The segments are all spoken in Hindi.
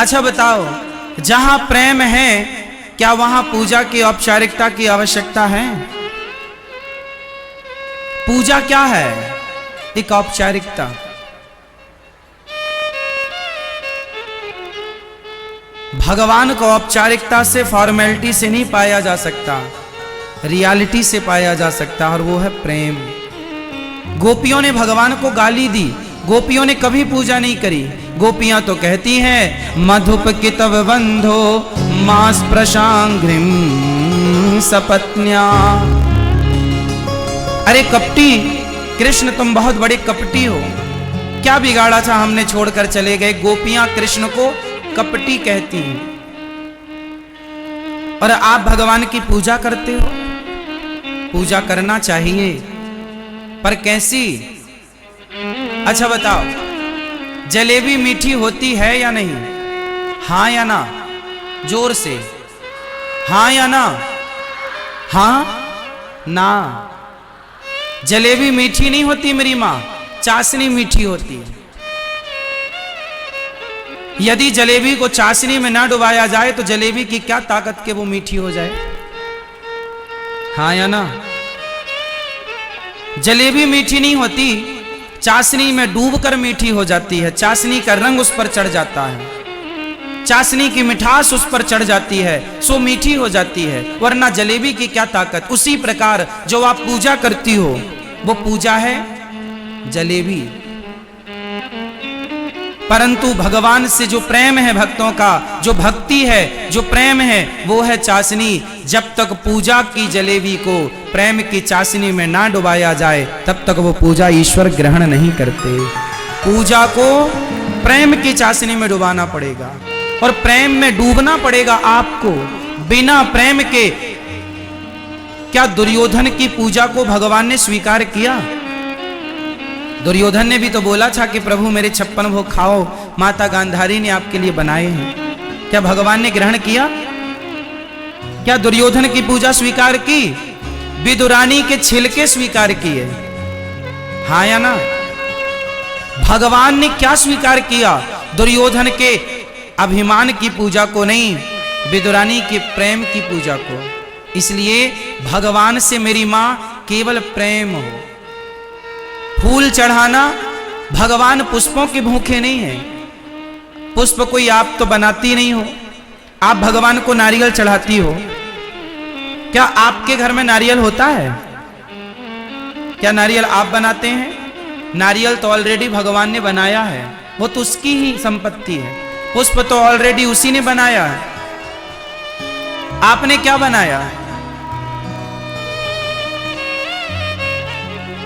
अच्छा बताओ, जहां प्रेम है क्या वहां पूजा की औपचारिकता की आवश्यकता है? पूजा क्या है? एक औपचारिकता। भगवान को औपचारिकता से, फॉर्मेलिटी से नहीं पाया जा सकता, रियलिटी से पाया जा सकता, और वो है प्रेम। गोपियों ने भगवान को गाली दी, गोपियों ने कभी पूजा नहीं करी। गोपियां तो कहती हैं मधुप कितव बंधो मास प्रशांघ्रिम सपत्न्या। अरे कपटी कृष्ण, तुम बहुत बड़े कपटी हो, क्या बिगाड़ा था हमने छोड़कर चले गए। गोपियां कृष्ण को कपटी कहती हैं, और आप भगवान की पूजा करते हो। पूजा करना चाहिए, पर कैसी? अच्छा बताओ, जलेबी मीठी होती है या नहीं? हाँ या ना? जोर से हाँ या ना? हाँ ना? जलेबी मीठी नहीं होती मेरी माँ, चाशनी मीठी होती है। यदि जलेबी को चाशनी में ना डुबाया जाए तो जलेबी की क्या ताकत के वो मीठी हो जाए? हाँ या ना? जलेबी मीठी नहीं होती, चाशनी में डूबकर मीठी हो जाती है। चाशनी का रंग उस पर चढ़ जाता है, चाशनी की मिठास उस पर चढ़ जाती है, सो मीठी हो जाती है, वरना जलेबी की क्या ताकत। उसी प्रकार जो आप पूजा करती हो वो पूजा है जलेबी, परंतु भगवान से जो प्रेम है, भक्तों का जो भक्ति है, जो प्रेम है, वो है चाशनी। जब तक पूजा की जलेबी को प्रेम की चाशनी में ना डुबाया जाए तब तक वो पूजा ईश्वर ग्रहण नहीं करते। पूजा को प्रेम की चाशनी में डुबाना पड़ेगा, और प्रेम में डूबना पड़ेगा आपको। बिना प्रेम के क्या दुर्योधन की पूजा को भगवान ने स्वीकार किया? दुर्योधन ने भी तो बोला था कि प्रभु मेरे 56 भोग खाओ, माता गांधारी ने आपके लिए बनाए हैं। क्या भगवान ने ग्रहण किया? क्या दुर्योधन की पूजा स्वीकार की? विदुरानी के छिलके स्वीकार किए, हाँ या ना? भगवान ने क्या स्वीकार किया? दुर्योधन के अभिमान की पूजा को नहीं, विदुरानी के प्रेम की पूजा को। इसलिए भगवान से मेरी मां केवल प्रेम हो। फूल चढ़ाना, भगवान पुष्पों के भूखे नहीं है। पुष्प कोई आप तो बनाती नहीं हो, आप भगवान को नारियल चढ़ाती हो। क्या आपके घर में नारियल होता है? क्या नारियल आप बनाते हैं? नारियल तो ऑलरेडी भगवान ने बनाया है, वो तो उसकी ही संपत्ति है। पुष्प तो ऑलरेडी उसी ने बनाया है, आपने क्या बनाया?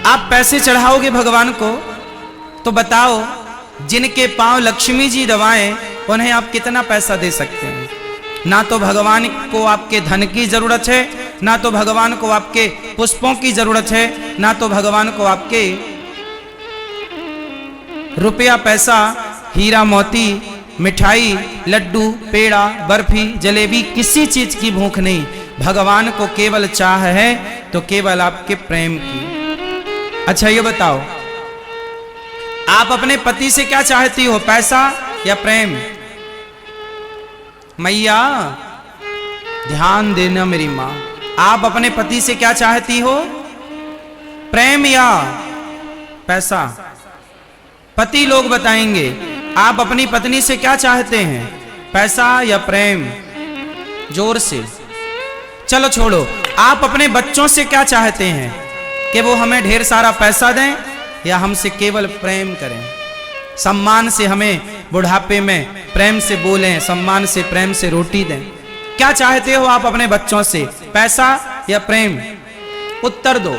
आप पैसे चढ़ाओगे भगवान को तो बताओ, जिनके पांव लक्ष्मी जी दबाएं उन्हें आप कितना पैसा दे सकते हैं? ना तो भगवान को आपके धन की जरूरत है, ना तो भगवान को आपके पुष्पों की जरूरत है, ना तो भगवान को आपके रुपया पैसा, हीरा मोती, मिठाई, लड्डू, पेड़ा, बर्फी, जलेबी, किसी चीज की भूख नहीं। भगवान को केवल चाह है तो केवल आपके प्रेम की। अच्छा ये बताओ, आप अपने पति से क्या चाहती हो, पैसा या प्रेम? मैया ध्यान देना मेरी मां, आप अपने पति से क्या चाहती हो, प्रेम या पैसा? पति लोग बताएंगे। आप अपनी पत्नी से क्या चाहते हैं, पैसा या प्रेम? जोर से। चलो छोड़ो, आप अपने बच्चों से क्या चाहते हैं, कि वो हमें ढेर सारा पैसा दें या हमसे केवल प्रेम करें, सम्मान से हमें बुढ़ापे में प्रेम से बोलें, सम्मान से प्रेम से रोटी दें? क्या चाहते हो आप अपने बच्चों से, पैसा या प्रेम? उत्तर दो।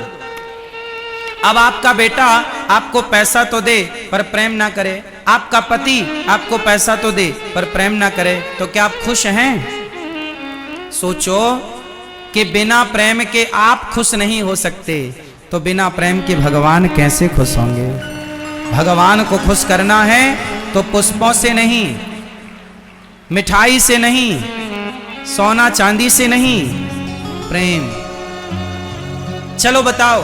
अब आपका बेटा आपको पैसा तो दे पर प्रेम ना करे, आपका पति आपको पैसा तो दे पर प्रेम ना करे, तो क्या आप खुश हैं? सोचो कि बिना प्रेम के आप खुश नहीं हो सकते, तो बिना प्रेम के भगवान कैसे खुश होंगे? भगवान को खुश करना है तो पुष्पों से नहीं, मिठाई से नहीं, सोना चांदी से नहीं, प्रेम। चलो बताओ,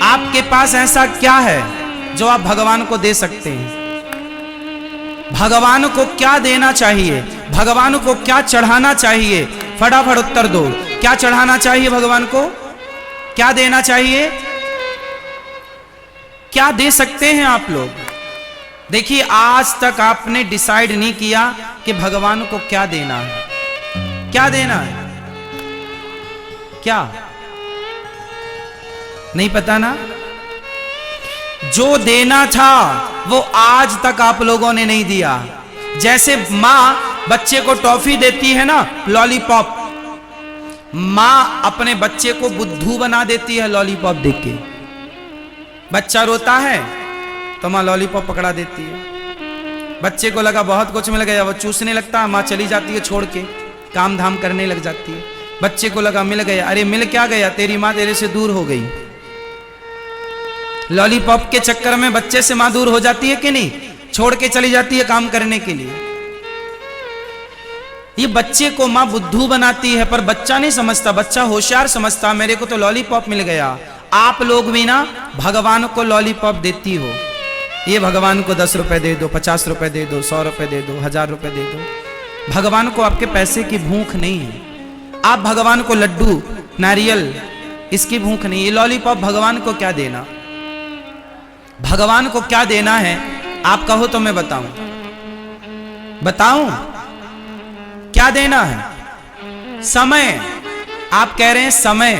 आपके पास ऐसा क्या है जो आप भगवान को दे सकते हैं? भगवान को क्या देना चाहिए, भगवान को क्या चढ़ाना चाहिए? फटाफट उत्तर दो। क्या चढ़ाना चाहिए भगवान को? क्या देना चाहिए? क्या दे सकते हैं आप लोग? देखिए, आज तक आपने डिसाइड नहीं किया कि भगवान को क्या देना है। क्या देना है? क्या नहीं पता ना? जो देना था वो आज तक आप लोगों ने नहीं दिया। जैसे माँ बच्चे को टॉफी देती है ना, लॉलीपॉप, माँ अपने बच्चे को बुद्धू बना देती है लॉलीपॉप देख के। बच्चा रोता है तो माँ लॉलीपॉप पकड़ा देती है। बच्चे को लगा बहुत कुछ मिल गया, वो चूसने लगता है, माँ चली जाती है छोड़ के, काम धाम करने लग जाती है। बच्चे को लगा मिल गया, अरे मिल क्या गया, तेरी माँ तेरे से दूर हो गई। लॉलीपॉप के चक्कर में बच्चे से माँ दूर हो जाती है कि नहीं? छोड़ के चली जाती है काम करने के लिए। ये बच्चे को माँ बुद्धू बनाती है, पर बच्चा नहीं समझता, बच्चा होशियार समझता, मेरे को तो लॉलीपॉप मिल गया। आप लोग भी ना भगवान को लॉलीपॉप देती हो। ये भगवान को 10 रुपए दे दो, 50 रुपए दे दो, 100 रुपए दे दो, 1000 रुपए दे दो। भगवान को आपके पैसे की भूख नहीं है। आप भगवान को लड्डू, नारियल, इसकी भूख नहीं। ये लॉलीपॉप भगवान को क्या देना? भगवान को क्या देना है आप कहो तो मैं बताऊं। बताऊं क्या देना है? समय। आप कह रहे हैं समय,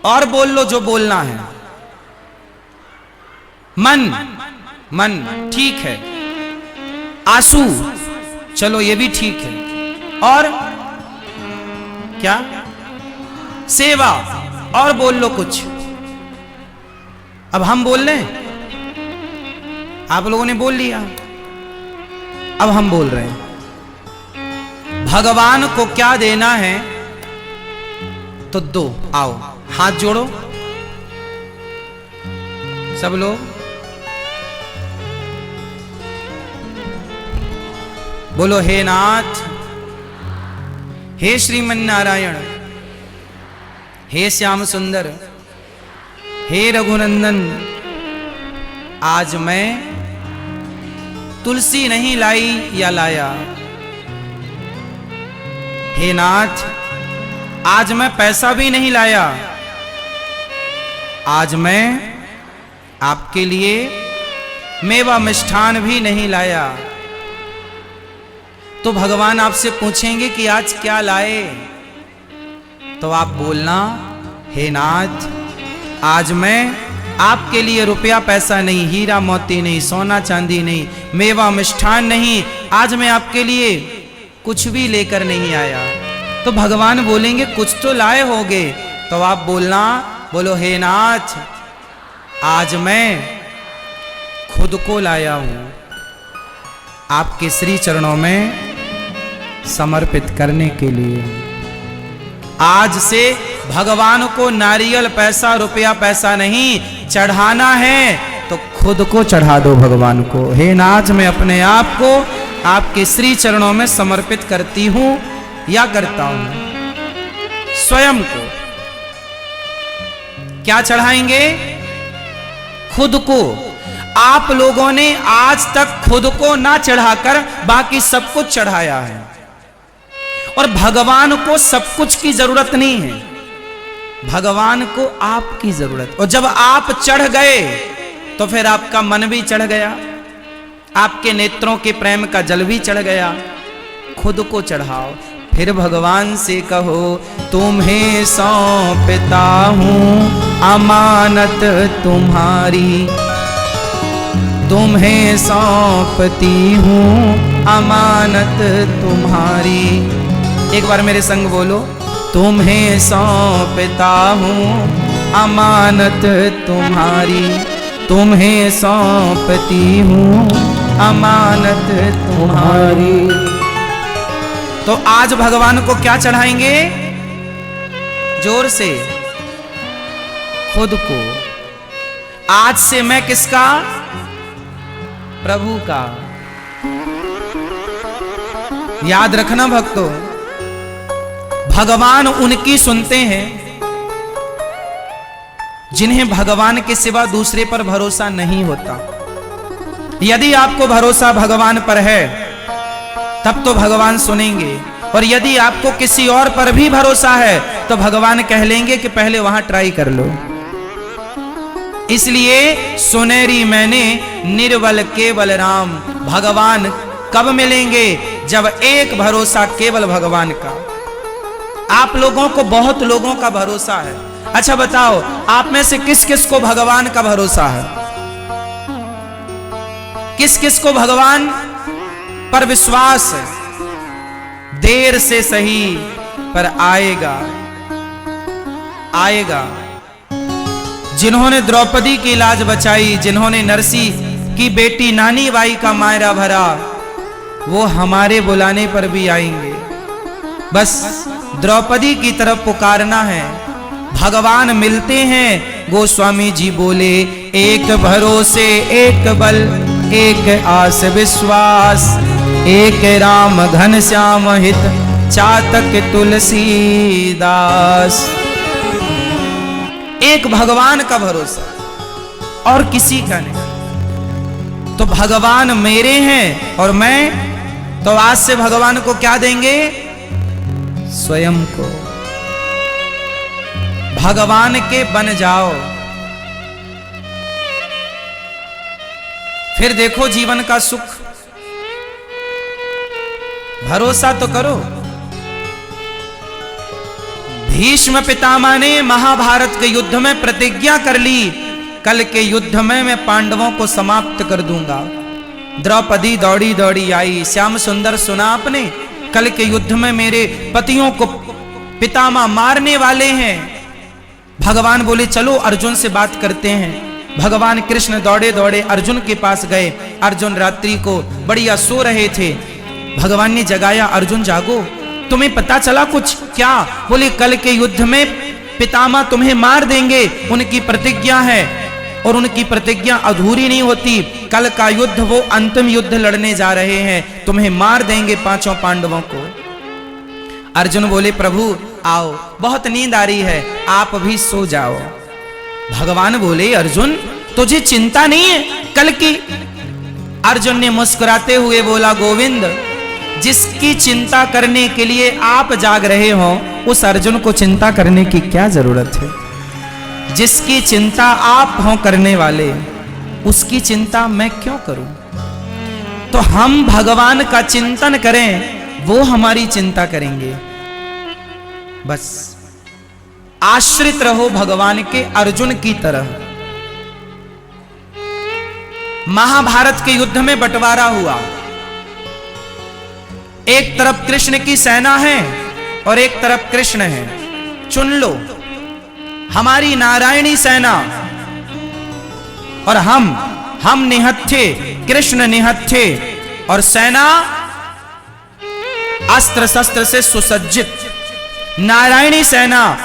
और बोल लो जो बोलना है। मन, मन ठीक है। आंसू, चलो ये भी ठीक है। और क्या? सेवा। और बोल लो कुछ। अब हम बोल रहे हैं, आप लोगों ने बोल लिया, अब हम बोल रहे हैं। भगवान को क्या देना है तो दो। आओ हाथ जोड़ो सब लोग, बोलो हे नाथ, हे श्रीमन नारायण, हे श्याम सुंदर, हे रघुनंदन, आज मैं तुलसी नहीं लाई या लाया। हे नाथ, आज मैं पैसा भी नहीं लाया, आज मैं आपके लिए मेवा मिष्ठान भी नहीं लाया। तो भगवान आपसे पूछेंगे कि आज क्या लाए, तो आप बोलना हे नाथ, आज मैं आपके लिए रुपया पैसा नहीं, हीरा मोती नहीं, सोना चांदी नहीं, मेवा मिष्ठान नहीं, आज मैं आपके लिए कुछ भी लेकर नहीं आया। तो भगवान बोलेंगे कुछ तो लाए होगे, तो आप बोलना, बोलो हे नाथ, आज मैं खुद को लाया हूं आपके श्री चरणों में समर्पित करने के लिए। आज से भगवान को नारियल पैसा रुपया पैसा नहीं चढ़ाना है, तो खुद को चढ़ा दो भगवान को। हे नाथ, मैं अपने आप को आपके श्री चरणों में समर्पित करती हूं या करता हूं। स्वयं को क्या चढ़ाएंगे? खुद को। आप लोगों ने आज तक खुद को ना चढ़ाकर बाकी सब कुछ चढ़ाया है, और भगवान को सब कुछ की जरूरत नहीं है, भगवान को आपकी जरूरत। और जब आप चढ़ गए तो फिर आपका मन भी चढ़ गया, आपके नेत्रों के प्रेम का जल भी चढ़ गया। खुद को चढ़ाओ, फिर भगवान से कहो, तुम्हें सौंपता हूं अमानत तुम्हारी, तुम्हें सौंपती हूं अमानत तुम्हारी। एक बार मेरे संग बोलो, तुम्हें सौंपता हूं अमानत तुम्हारी, तुम्हें सौंपती हूं अमानत तुम्हारी। तो आज भगवान को क्या चढ़ाएंगे? जोर से, खुद को। आज से मैं किसका? प्रभु का। याद रखना भक्तों, भगवान उनकी सुनते हैं जिन्हें भगवान के सिवा दूसरे पर भरोसा नहीं होता। यदि आपको भरोसा भगवान पर है तब तो भगवान सुनेंगे, और यदि आपको किसी और पर भी भरोसा है तो भगवान कह लेंगे कि पहले वहां ट्राई कर लो। इसलिए सुनेरी मैंने निर्बल केवल राम, भगवान कब मिलेंगे? जब एक भरोसा केवल भगवान का। आप लोगों को बहुत लोगों का भरोसा है। अच्छा बताओ, आप में से किस किस को भगवान का भरोसा है? किस किस को भगवान पर विश्वास है? देर से सही पर आएगा, आएगा। जिन्होंने द्रौपदी की लाज बचाई, जिन्होंने नरसी की बेटी नानी बाई का मायरा भरा, वो हमारे बुलाने पर भी आएंगे। बस द्रौपदी की तरफ पुकारना है, भगवान मिलते हैं। गोस्वामी जी बोले, एक भरोसे एक बल, एक आस विश्वास, एक राम घन श्याम हित, चातक तुलसीदास। एक भगवान का भरोसा और किसी का नहीं। तो भगवान मेरे हैं और मैं तो आज से भगवान को क्या देंगे? स्वयं को। भगवान के बन जाओ, फिर देखो जीवन का सुख। भरोसा तो करो। भीष्म पितामह ने महाभारत के युद्ध में प्रतिज्ञा कर ली, कल के युद्ध में मैं पांडवों को समाप्त कर दूंगा। द्रौपदी दौड़ी दौड़ी आई, श्याम सुंदर सुना आपने, कल के युद्ध में मेरे पतियों को पितामह मारने वाले हैं। भगवान बोले चलो अर्जुन से बात करते हैं। भगवान कृष्ण दौड़े दौड़े अर्जुन के पास गए। अर्जुन रात्रि को बढ़िया सो रहे थे। भगवान ने जगाया, अर्जुन जागो, तुम्हें पता चला कुछ? क्या? बोले कल के युद्ध में पितामह तुम्हें मार देंगे, उनकी प्रतिज्ञा है और उनकी प्रतिज्ञा अधूरी नहीं होती। कल का युद्ध वो अंतिम युद्ध लड़ने जा रहे हैं, तुम्हें मार देंगे पांचों पांडवों को। अर्जुन बोले प्रभु आओ, बहुत नींद आ रही है, आप भी सो जाओ। भगवान बोले अर्जुन तुझे चिंता नहीं है कल की? अर्जुन ने मुस्कुराते हुए बोला गोविंद, जिसकी चिंता करने के लिए आप जाग रहे हो उस अर्जुन को चिंता करने की क्या जरूरत है? जिसकी चिंता आप हो करने वाले, उसकी चिंता मैं क्यों करूं? तो हम भगवान का चिंतन करें, वो हमारी चिंता करेंगे। बस आश्रित रहो भगवान के, अर्जुन की तरह। महाभारत के युद्ध में बंटवारा हुआ। एक तरफ कृष्ण की सेना है और एक तरफ कृष्ण है। चुन लो, हमारी नारायणी सेना और हम निहत्थे, कृष्ण निहत्थे, और सेना अस्त्र शस्त्र से सुसज्जित। नारायणी सेना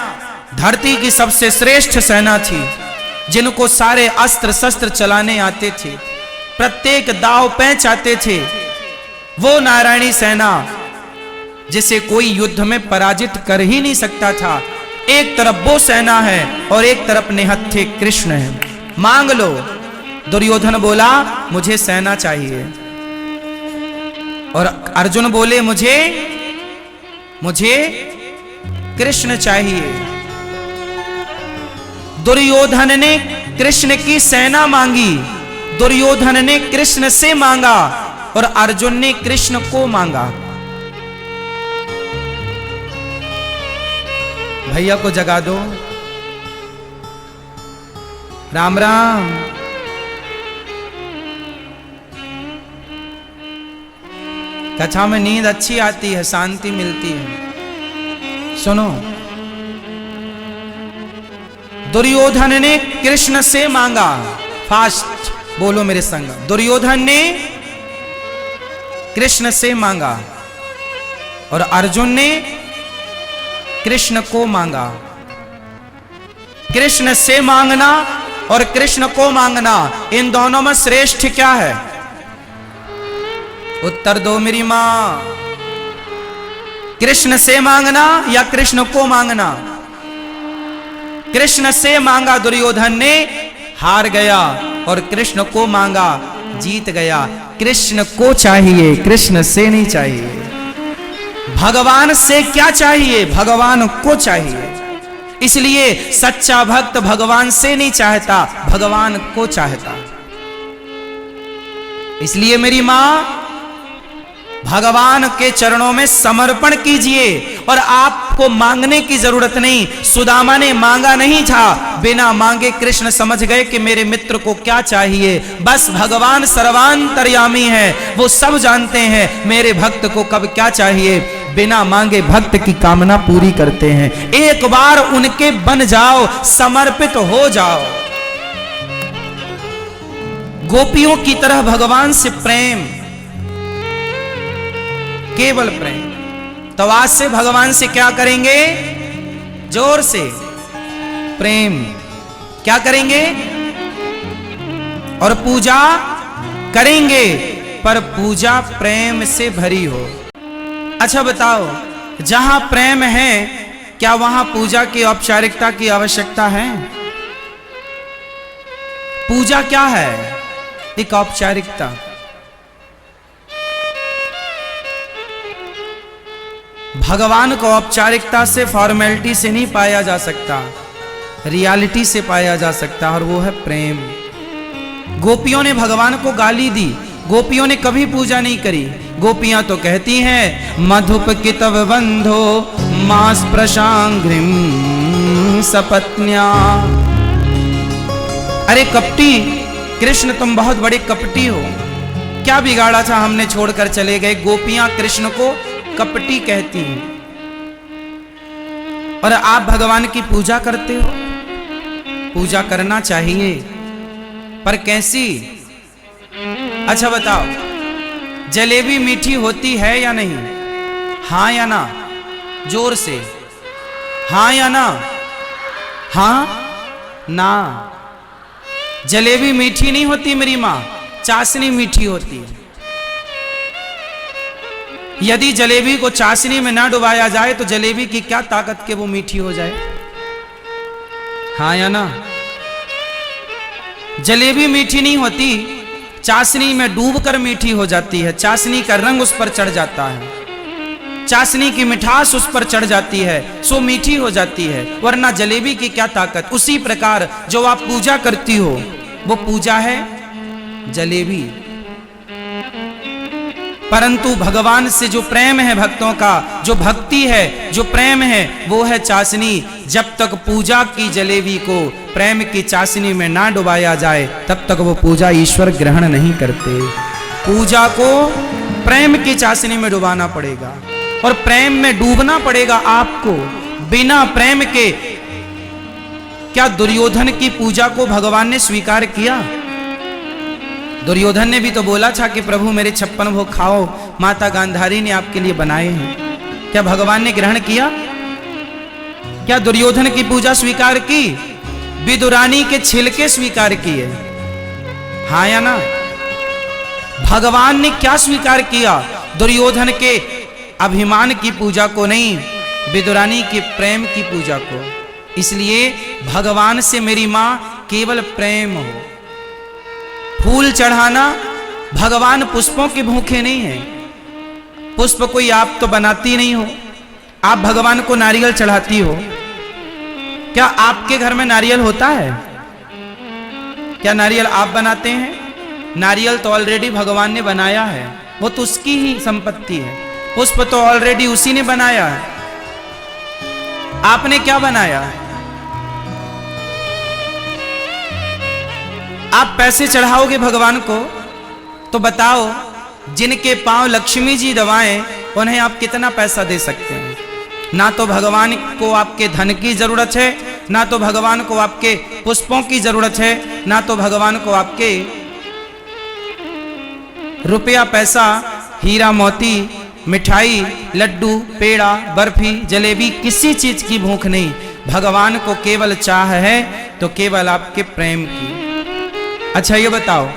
धरती की सबसे श्रेष्ठ सेना थी, जिनको सारे अस्त्र शस्त्र चलाने आते थे, प्रत्येक दाव पैंच आते थे। वो नारायणी सेना जिसे कोई युद्ध में पराजित कर ही नहीं सकता था। एक तरफ वो सेना है और एक तरफ निहत्थे कृष्ण है। मांग लो। दुर्योधन बोला मुझे सेना चाहिए, और अर्जुन बोले मुझे कृष्ण चाहिए। दुर्योधन ने कृष्ण की सेना मांगी, दुर्योधन ने कृष्ण से मांगा, और अर्जुन ने कृष्ण को मांगा। भैया को जगा दो। राम राम। कथा में नींद अच्छी आती है, शांति मिलती है। सुनो, दुर्योधन ने कृष्ण से मांगा। फास्ट बोलो मेरे संग। दुर्योधन ने कृष्ण से मांगा और अर्जुन ने कृष्ण को मांगा। कृष्ण से मांगना और कृष्ण को मांगना, इन दोनों में श्रेष्ठ क्या है? उत्तर दो मेरी मां। कृष्ण से मांगना या कृष्ण को मांगना? कृष्ण से मांगा दुर्योधन ने, हार गया, और कृष्ण को मांगा, जीत गया। कृष्ण को चाहिए, कृष्ण से नहीं चाहिए। भगवान से क्या चाहिए? भगवान को चाहिए। इसलिए सच्चा भक्त भगवान से नहीं चाहता, भगवान को चाहता। इसलिए मेरी मां, भगवान के चरणों में समर्पण कीजिए और आपको मांगने की जरूरत नहीं। सुदामा ने मांगा नहीं था, बिना मांगे कृष्ण समझ गए कि मेरे मित्र को क्या चाहिए। बस भगवान सर्वांतर्यामी है, वो सब जानते हैं मेरे भक्त को कब क्या चाहिए। बिना मांगे भक्त की कामना पूरी करते हैं। एक बार उनके बन जाओ, समर्पित हो जाओ। गोपियों की तरह भगवान से प्रेम, केवल प्रेम। तो आज से भगवान से क्या करेंगे? जोर से प्रेम। क्या करेंगे? और पूजा करेंगे, पर पूजा प्रेम से भरी हो। अच्छा बताओ, जहां प्रेम है क्या वहां पूजा की औपचारिकता की आवश्यकता है? पूजा क्या है? एक औपचारिकता। भगवान को औपचारिकता से, फॉर्मेलिटी से नहीं पाया जा सकता, रियलिटी से पाया जा सकता, और वो है प्रेम। गोपियों ने भगवान को गाली दी, गोपियों ने कभी पूजा नहीं करी। गोपियां तो कहती हैं मधुप कितव बंधो मास प्रशांग्रिम सपत्न्या। अरे कपटी कृष्ण, तुम बहुत बड़े कपटी हो, क्या बिगाड़ा था हमने छोड़कर चले गए। गोपियां कृष्ण को कपटी कहती हैं और आप भगवान की पूजा करते हो। पूजा करना चाहिए, पर कैसी? अच्छा बताओ, जलेबी मीठी होती है या नहीं? हां या ना? जोर से हां या ना? हां ना? जलेबी मीठी नहीं होती मेरी मां, चाशनी मीठी होती है। यदि जलेबी को चाशनी में ना डुबाया जाए तो जलेबी की क्या ताकत के वो मीठी हो जाए? हाँ या ना? जलेबी मीठी नहीं होती, चाशनी में डूबकर मीठी हो जाती है। चाशनी का रंग उस पर चढ़ जाता है, चाशनी की मिठास उस पर चढ़ जाती है, सो मीठी हो जाती है, वरना जलेबी की क्या ताकत। उसी प्रकार जो आप पूजा करती हो वो पूजा है जलेबी। परंतु भगवान से जो प्रेम है, भक्तों का जो भक्ति है, जो प्रेम है, वो है चाशनी। जब तक पूजा की जलेबी को प्रेम की चाशनी में ना डुबाया जाए तब तक वो पूजा ईश्वर ग्रहण नहीं करते। पूजा को प्रेम की चाशनी में डुबाना पड़ेगा और प्रेम में डूबना पड़ेगा आपको। बिना प्रेम के क्या दुर्योधन की पूजा को भगवान ने स्वीकार किया? दुर्योधन ने भी तो बोला था कि प्रभु मेरे 56 भोग खाओ, माता गांधारी ने आपके लिए बनाए हैं। क्या भगवान ने ग्रहण किया? क्या दुर्योधन की पूजा स्वीकार की? विदुरानी के छिलके स्वीकार किए, हाँ या ना? भगवान ने क्या स्वीकार किया? दुर्योधन के अभिमान की पूजा को नहीं, विदुरानी के प्रेम की पूजा को। इसलिए भगवान से मेरी मां केवल प्रेम हो। फूल चढ़ाना, भगवान पुष्पों के भूखे नहीं है। पुष्प कोई आप तो बनाती नहीं हो, आप भगवान को नारियल चढ़ाती हो। क्या आपके घर में नारियल होता है? क्या नारियल आप बनाते हैं? नारियल तो ऑलरेडी भगवान ने बनाया है, वो तो उसकी ही संपत्ति है। पुष्प तो ऑलरेडी उसी ने बनाया है, आपने क्या बनाया? आप पैसे चढ़ाओगे भगवान को तो बताओ, जिनके पांव लक्ष्मी जी दबाएं उन्हें आप कितना पैसा दे सकते हैं? ना तो भगवान को आपके धन की जरूरत है, ना तो भगवान को आपके पुष्पों की जरूरत है, ना तो भगवान को आपके रुपया पैसा, हीरा मोती, मिठाई, लड्डू, पेड़ा, बर्फी, जलेबी, किसी चीज की भूख नहीं। भगवान को केवल चाह है तो केवल आपके प्रेम की। अच्छा ये बताओ,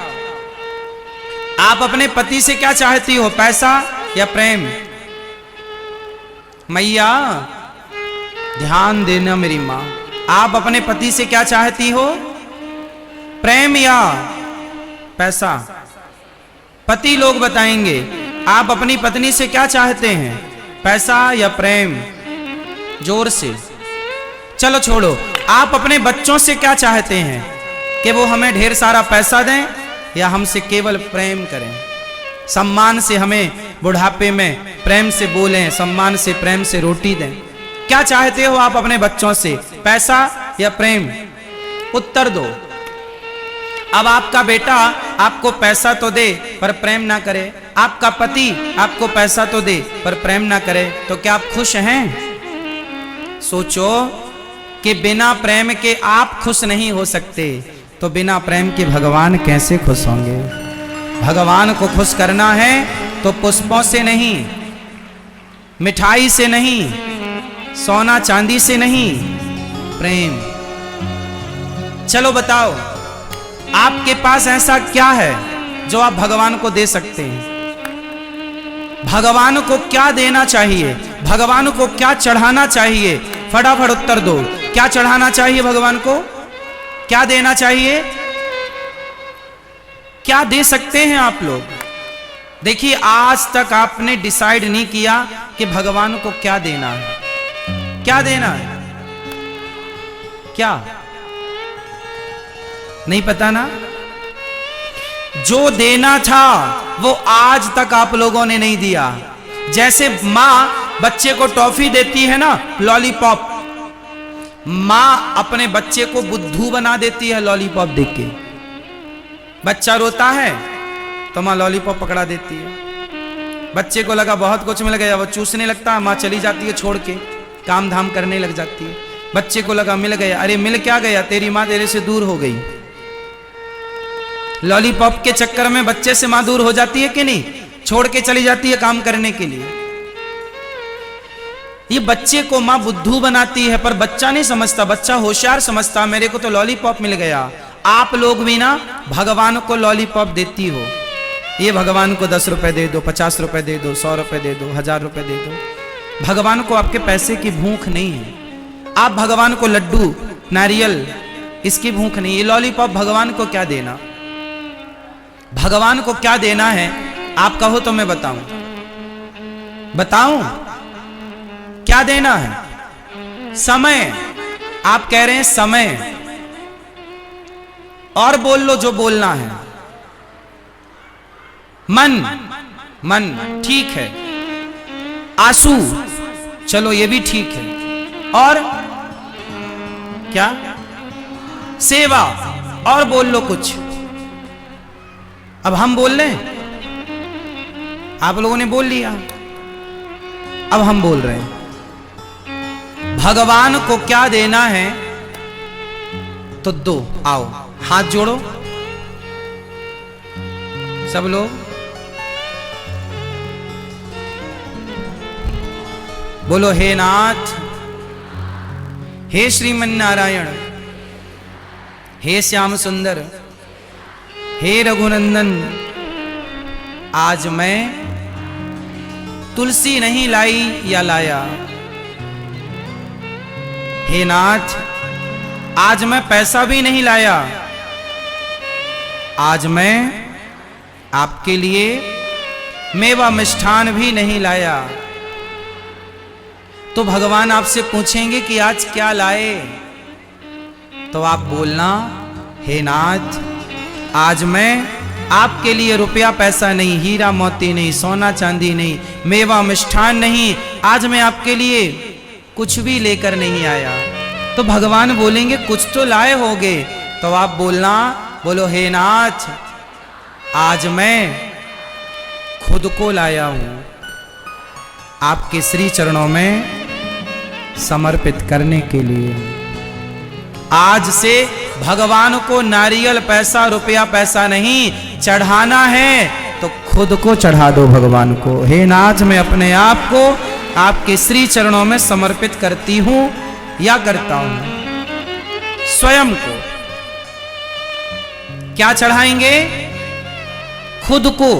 आप अपने पति से क्या चाहती हो, पैसा या प्रेम? मैया ध्यान देना मेरी मां, आप अपने पति से क्या चाहती हो, प्रेम या पैसा? पति लोग बताएंगे आप अपनी पत्नी से क्या चाहते हैं, पैसा या प्रेम? जोर से। चलो छोड़ो, आप अपने बच्चों से क्या चाहते हैं कि वो हमें ढेर सारा पैसा दें या हमसे केवल प्रेम करें, सम्मान से हमें बुढ़ापे में प्रेम से बोलें, सम्मान से प्रेम से रोटी दें? क्या चाहते हो आप अपने बच्चों से, पैसा या प्रेम? उत्तर दो। अब आपका बेटा आपको पैसा तो दे पर प्रेम ना करे, आपका पति आपको पैसा तो दे पर प्रेम ना करे, तो क्या आप खुश हैं? सोचो कि बिना प्रेम के आप खुश नहीं हो सकते, तो बिना प्रेम के भगवान कैसे खुश होंगे? भगवान को खुश करना है तो पुष्पों से नहीं, मिठाई से नहीं, सोना चांदी से नहीं, प्रेम। चलो बताओ, आपके पास ऐसा क्या है जो आप भगवान को दे सकते हैं? भगवान को क्या देना चाहिए, भगवान को क्या चढ़ाना चाहिए? फटाफट उत्तर दो। क्या चढ़ाना चाहिए भगवान को, क्या देना चाहिए, क्या दे सकते हैं आप लोग? देखिए, आज तक आपने डिसाइड नहीं किया कि भगवान को क्या देना है। क्या देना है, क्या नहीं पता ना? जो देना था वो आज तक आप लोगों ने नहीं दिया। जैसे माँ बच्चे को टॉफी देती है ना, लॉलीपॉप, माँ अपने बच्चे को बुद्धू बना देती है लॉलीपॉप देख के। बच्चा रोता है तो माँ लॉलीपॉप पकड़ा देती है। बच्चे को लगा बहुत कुछ मिल गया, वो चूसने लगता है, माँ चली जाती है छोड़ के, काम धाम करने लग जाती है। बच्चे को लगा मिल गया, अरे मिल क्या गया, तेरी माँ तेरे से दूर हो गई। लॉलीपॉप के चक्कर में बच्चे से माँ दूर हो जाती है कि नहीं, छोड़ के चली जाती है काम करने के लिए। ये बच्चे को माँ बुद्धू बनाती है, पर बच्चा नहीं समझता, बच्चा होशियार समझता, मेरे को तो लॉलीपॉप मिल गया। आप लोग भी ना भगवान को लॉलीपॉप देती हो, ये भगवान को 10 रुपए दे दो, 50 रुपए दे दो, 100 रुपए दे दो, 1000 रुपए दे दो। भगवान को आपके पैसे की भूख नहीं है। आप भगवान को लड्डू, नारियल, इसकी भूख नहीं। ये लॉलीपॉप भगवान को क्या देना, भगवान को क्या देना है? आप कहो तो मैं बताऊं, बताऊं क्या देना है? समय। आप कह रहे हैं समय, और बोल लो जो बोलना है। मन, मन ठीक है। आंसू, चलो ये भी ठीक है। और क्या? सेवा, और बोल लो कुछ। अब हम बोल रहे हैं, आप लोगों ने बोल लिया, अब हम बोल रहे हैं। भगवान को क्या देना है तो दो। आओ हाथ जोड़ो सब लोग, बोलो हे नाथ, हे श्रीमन नारायण, हे श्याम सुंदर, हे रघुनंदन, आज मैं तुलसी नहीं लाई या लाया। हे नाथ, आज मैं पैसा भी नहीं लाया, आज मैं आपके लिए मेवा मिष्ठान भी नहीं लाया। तो भगवान आपसे पूछेंगे कि आज क्या लाए, तो आप बोलना हे नाथ, आज मैं आपके लिए रुपया पैसा नहीं, हीरा मोती नहीं, सोना चांदी नहीं, मेवा मिष्ठान नहीं, आज मैं आपके लिए कुछ भी लेकर नहीं आया। तो भगवान बोलेंगे कुछ तो लाए होगे, तो आप बोलना, बोलो हे नाथ, आज मैं खुद को लाया हूं आपके श्री चरणों में समर्पित करने के लिए। आज से भगवान को नारियल पैसा रुपया पैसा नहीं चढ़ाना है, तो खुद को चढ़ा दो भगवान को। हे नाथ, मैं अपने आप को आपके श्री चरणों में समर्पित करती हूं या करता हूं। स्वयं को क्या चढ़ाएंगे? खुद को।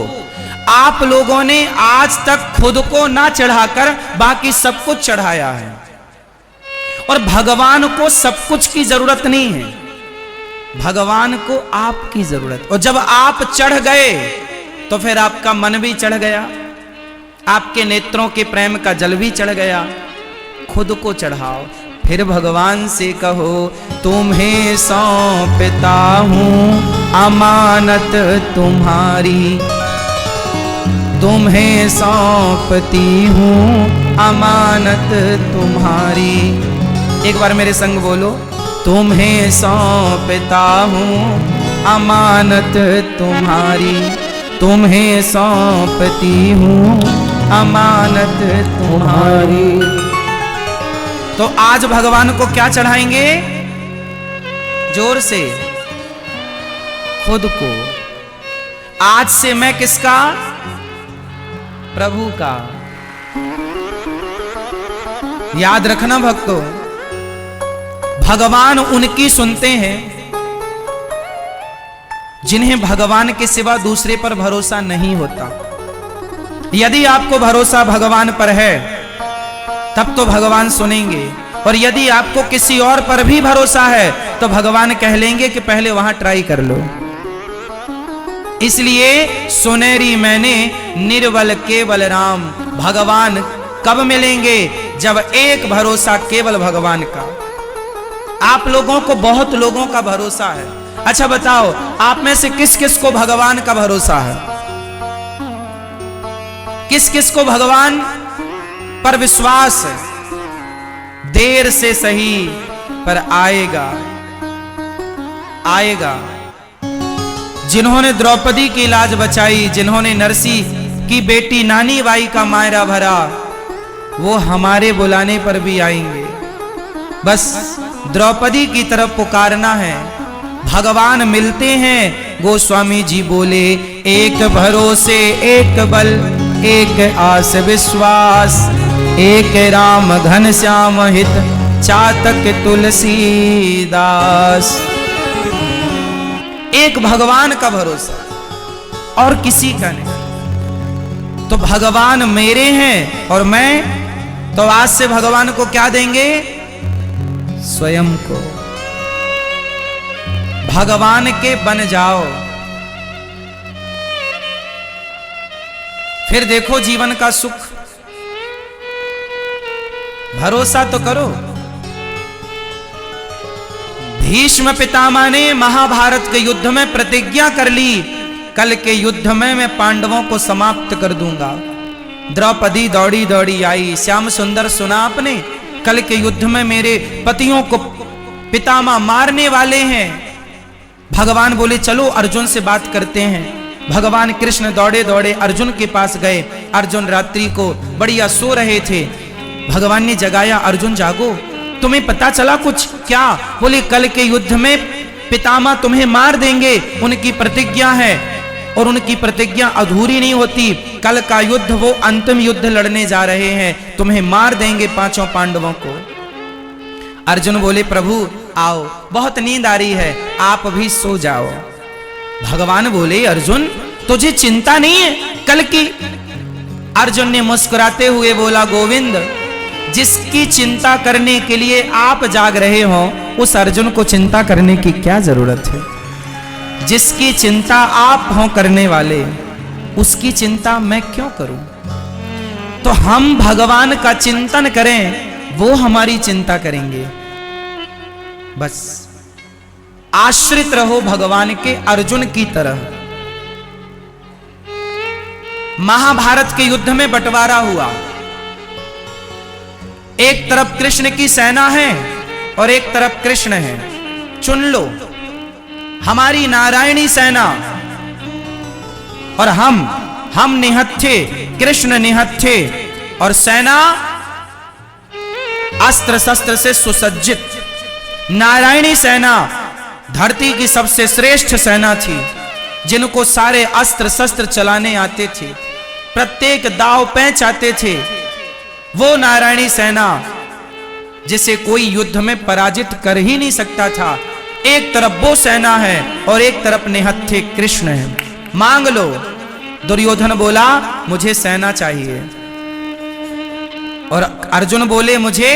आप लोगों ने आज तक खुद को ना चढ़ाकर बाकी सब कुछ चढ़ाया है, और भगवान को सब कुछ की जरूरत नहीं है, भगवान को आपकी जरूरत। और जब आप चढ़ गए तो फिर आपका मन भी चढ़ गया, आपके नेत्रों के प्रेम का जल भी चढ़ गया। खुद को चढ़ाओ, फिर भगवान से कहो तुम्हें सौंपता हूँ अमानत तुम्हारी, तुम्हें सौंपती हूँ अमानत तुम्हारी। एक बार मेरे संग बोलो, तुम्हें सौंपता हूँ अमानत तुम्हारी, तुम्हें सौंपती हूँ अमानत तुम्हारी। तो आज भगवान को क्या चढ़ाएंगे? जोर से, खुद को। आज से मैं किसका? प्रभु का। याद रखना भक्तों, भगवान उनकी सुनते हैं जिन्हें भगवान के सिवा दूसरे पर भरोसा नहीं होता। यदि आपको भरोसा भगवान पर है तब तो भगवान सुनेंगे, और यदि आपको किसी और पर भी भरोसा है तो भगवान कह लेंगे कि पहले वहां ट्राई कर लो। इसलिए सुनेरी मैंने निर्बल केवल राम। भगवान कब मिलेंगे? जब एक भरोसा केवल भगवान का। आप लोगों को बहुत लोगों का भरोसा है। अच्छा बताओ, आप में से किस किस को भगवान का भरोसा है? किस किस को भगवान पर विश्वास है? देर से सही पर आएगा, आएगा। जिन्होंने द्रौपदी की लाज बचाई, जिन्होंने नरसी की बेटी नानी बाई का मायरा भरा, वो हमारे बुलाने पर भी आएंगे। बस द्रौपदी की तरफ पुकारना है। भगवान मिलते हैं। गोस्वामी जी बोले, एक भरोसे एक बल, एक आस विश्वास, एक राम घन श्याम हित, चातक तुलसीदास। एक भगवान का भरोसा और किसी का नहीं। तो भगवान मेरे हैं और मैं तो आज से भगवान को क्या देंगे? स्वयं को। भगवान के बन जाओ, फिर देखो जीवन का सुख। भरोसा तो करो। भीष्म पितामह ने महाभारत के युद्ध में प्रतिज्ञा कर ली, कल के युद्ध में मैं पांडवों को समाप्त कर दूंगा। द्रौपदी दौड़ी दौड़ी आई, श्याम सुंदर सुना आपने? कल के युद्ध में मेरे पतियों को पितामह मारने वाले हैं। भगवान बोले चलो अर्जुन से बात करते हैं। भगवान कृष्ण दौड़े दौड़े अर्जुन के पास गए। अर्जुन रात्रि को बढ़िया सो रहे थे। भगवान ने जगाया, अर्जुन जागो, तुम्हें पता चला कुछ? क्या? बोले कल के युद्ध में पितामह तुम्हें मार देंगे, उनकी प्रतिज्ञा है और उनकी प्रतिज्ञा अधूरी नहीं होती। कल का युद्ध वो अंतिम युद्ध लड़ने जा रहे हैं, तुम्हें मार देंगे पांचों पांडवों को। अर्जुन बोले प्रभु आओ, बहुत नींद आ रही है, आप भी सो जाओ। भगवान बोले अर्जुन तुझे चिंता नहीं है कल की? अर्जुन ने मुस्कुराते हुए बोला गोविंद, जिसकी चिंता करने के लिए आप जाग रहे हो उस अर्जुन को चिंता करने की क्या जरूरत है? जिसकी चिंता आप हो करने वाले, उसकी चिंता मैं क्यों करूं? तो हम भगवान का चिंतन करें, वो हमारी चिंता करेंगे। बस आश्रित रहो भगवान के, अर्जुन की तरह। महाभारत के युद्ध में बंटवारा हुआ। एक तरफ कृष्ण की सेना है और एक तरफ कृष्ण है। चुन लो, हमारी नारायणी सेना और हम निहत्थे, कृष्ण निहत्थे और सेना अस्त्र शस्त्र से सुसज्जित। नारायणी सेना धरती की सबसे श्रेष्ठ सेना थी, जिनको सारे अस्त्र शस्त्र चलाने आते थे, प्रत्येक दाव पैंच आते थे। वो नारायणी सेना जिसे कोई युद्ध में पराजित कर ही नहीं सकता था। एक तरफ वो सेना है और एक तरफ निहत्थे कृष्ण है। मांग लो। दुर्योधन बोला मुझे सेना चाहिए और अर्जुन बोले मुझे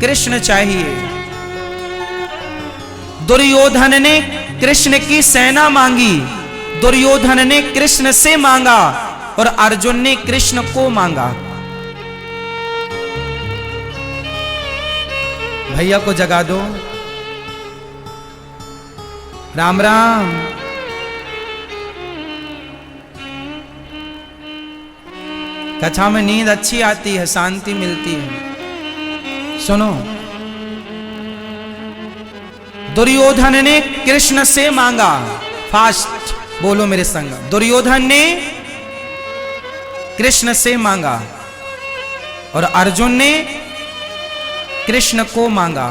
कृष्ण चाहिए। दुर्योधन ने कृष्ण की सेना मांगी, दुर्योधन ने कृष्ण से मांगा और अर्जुन ने कृष्ण को मांगा। भैया को जगा दो। राम राम। कथा में नींद अच्छी आती है, शांति मिलती है। सुनो, दुर्योधन ने कृष्ण से मांगा। फास्ट बोलो मेरे संग। दुर्योधन ने कृष्ण से मांगा और अर्जुन ने कृष्ण को मांगा।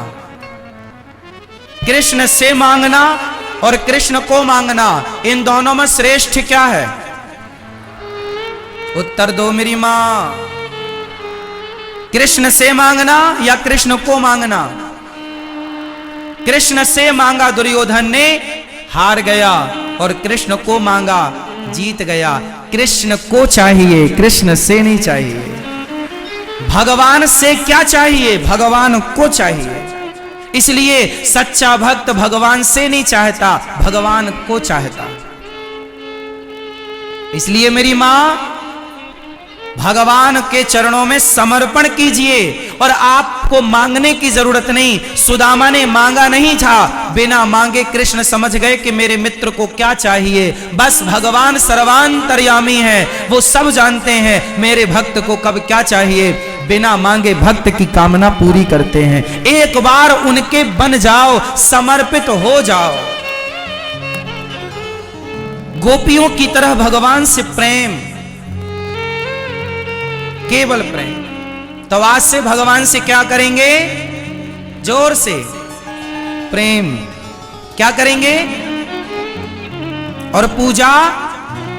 कृष्ण से मांगना और कृष्ण को मांगना, इन दोनों में श्रेष्ठ क्या है? उत्तर दो मेरी मां। कृष्ण से मांगना या कृष्ण को मांगना? कृष्ण से मांगा दुर्योधन ने, हार गया, और कृष्ण को मांगा, जीत गया। कृष्ण को चाहिए, कृष्ण से नहीं चाहिए। भगवान से क्या चाहिए? भगवान को चाहिए। इसलिए सच्चा भक्त भगवान से नहीं चाहता, भगवान को चाहता। इसलिए मेरी मां, भगवान के चरणों में समर्पण कीजिए और आपको मांगने की जरूरत नहीं। सुदामा ने मांगा नहीं था, बिना मांगे कृष्ण समझ गए कि मेरे मित्र को क्या चाहिए। बस भगवान सर्वांतर्यामी है, वो सब जानते हैं मेरे भक्त को कब क्या चाहिए। बिना मांगे भक्त की कामना पूरी करते हैं। एक बार उनके बन जाओ, समर्पित हो जाओ। गोपियों की तरह भगवान से प्रेम, केवल प्रेम। तो आज से भगवान से क्या करेंगे? जोर से प्रेम। क्या करेंगे? और पूजा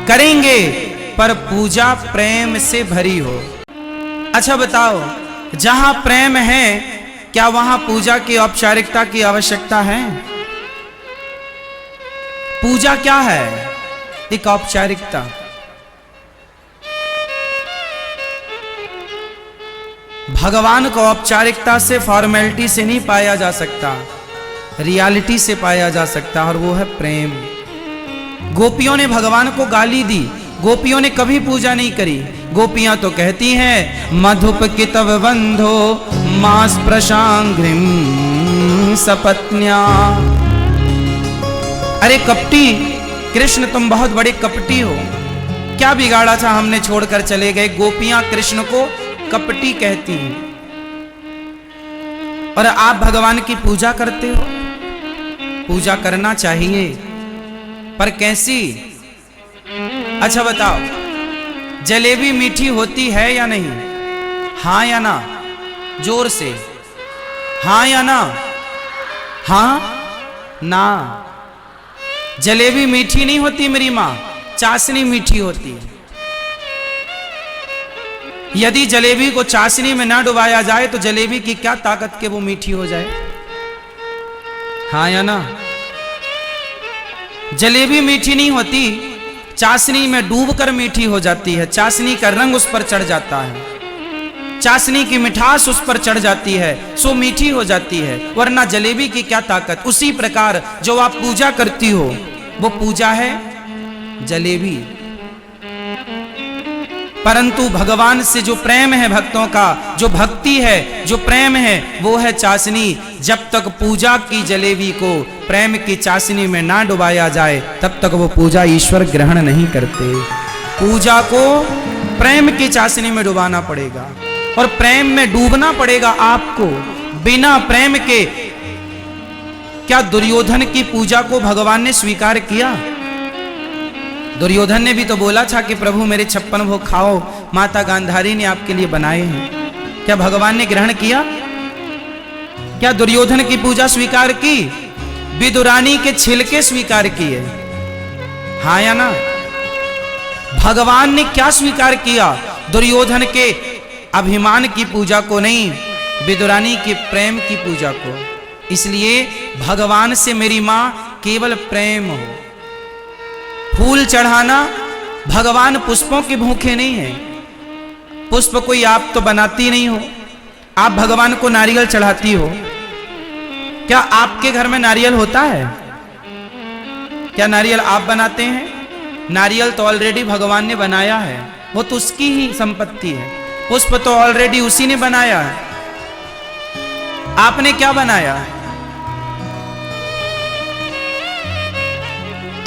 करेंगे, पर पूजा प्रेम से भरी हो। अच्छा बताओ, जहां प्रेम है क्या वहां पूजा की औपचारिकता की आवश्यकता है? पूजा क्या है? एक औपचारिकता। भगवान को औपचारिकता से, फॉर्मेलिटी से नहीं पाया जा सकता, रियलिटी से पाया जा सकता, और वो है प्रेम। गोपियों ने भगवान को गाली दी, गोपियों ने कभी पूजा नहीं करी। गोपियां तो कहती हैं मधुप कितव बंधो मास प्रशांघ्रिम सपत्न्या। अरे कपटी कृष्ण, तुम बहुत बड़े कपटी हो। क्या बिगाड़ा था हमने छोड़कर चले गए? गोपियां कृष्ण को कपटी कहती हैं और आप भगवान की पूजा करते हो। पूजा करना चाहिए, पर कैसी? अच्छा बताओ, जलेबी मीठी होती है या नहीं? हाँ या ना? जोर से हाँ या ना? हाँ ना? जलेबी मीठी नहीं होती मेरी मां, चाशनी मीठी होती है। यदि जलेबी को चाशनी में ना डुबाया जाए तो जलेबी की क्या ताकत के वो मीठी हो जाए? हाँ या ना? जलेबी मीठी नहीं होती, चाशनी में डूबकर मीठी हो जाती है। चाशनी का रंग उस पर चढ़ जाता है, चाशनी की मिठास उस पर चढ़ जाती है, सो मीठी हो जाती है। वरना जलेबी की क्या ताकत? उसी प्रकार जो आप पूजा करती हो वो पूजा है जलेबी। परंतु भगवान से जो प्रेम है, भक्तों का जो भक्ति है, जो प्रेम है, वो है चाशनी। जब तक पूजा की जलेबी को प्रेम की चाशनी में ना डुबाया जाए तब तक वो पूजा ईश्वर ग्रहण नहीं करते। पूजा को प्रेम की चाशनी में डुबाना पड़ेगा और प्रेम में डूबना पड़ेगा आपको। बिना प्रेम के क्या दुर्योधन की पूजा को भगवान ने स्वीकार किया? दुर्योधन ने भी तो बोला था कि प्रभु मेरे 56 भोग खाओ, माता गांधारी ने आपके लिए बनाए हैं। क्या भगवान ने ग्रहण किया? क्या दुर्योधन की पूजा स्वीकार की? विदुरानी के छिलके स्वीकार किए, हाँ या ना? भगवान ने क्या स्वीकार किया? दुर्योधन के अभिमान की पूजा को नहीं, विदुरानी के प्रेम की पूजा को। इसलिए भगवान से मेरी मां केवल प्रेम हो। फूल चढ़ाना, भगवान पुष्पों के भूखे नहीं है। पुष्प कोई आप तो बनाती नहीं हो, आप भगवान को नारियल चढ़ाती हो। क्या आपके घर में नारियल होता है? क्या नारियल आप बनाते हैं? नारियल तो ऑलरेडी भगवान ने बनाया है, वो तो उसकी ही संपत्ति है। पुष्प तो ऑलरेडी उसी ने बनाया है, आपने क्या बनाया?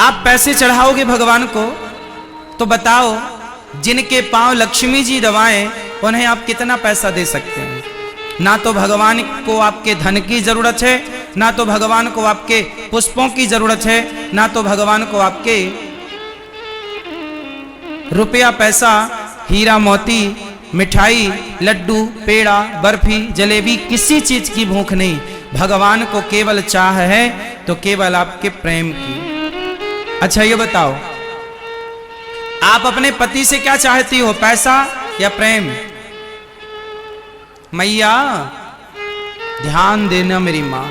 आप पैसे चढ़ाओगे भगवान को तो बताओ, जिनके पांव लक्ष्मी जी दबाएं उन्हें आप कितना पैसा दे सकते हैं? ना तो भगवान को आपके धन की जरूरत है, ना तो भगवान को आपके पुष्पों की जरूरत है, ना तो भगवान को आपके रुपया पैसा, हीरा मोती, मिठाई, लड्डू, पेड़ा, बर्फी, जलेबी, किसी चीज की भूख नहीं। भगवान को केवल चाह है तो केवल आपके प्रेम की। अच्छा ये बताओ, आप अपने पति से क्या चाहती हो, पैसा या प्रेम? मैया ध्यान देना मेरी माँ,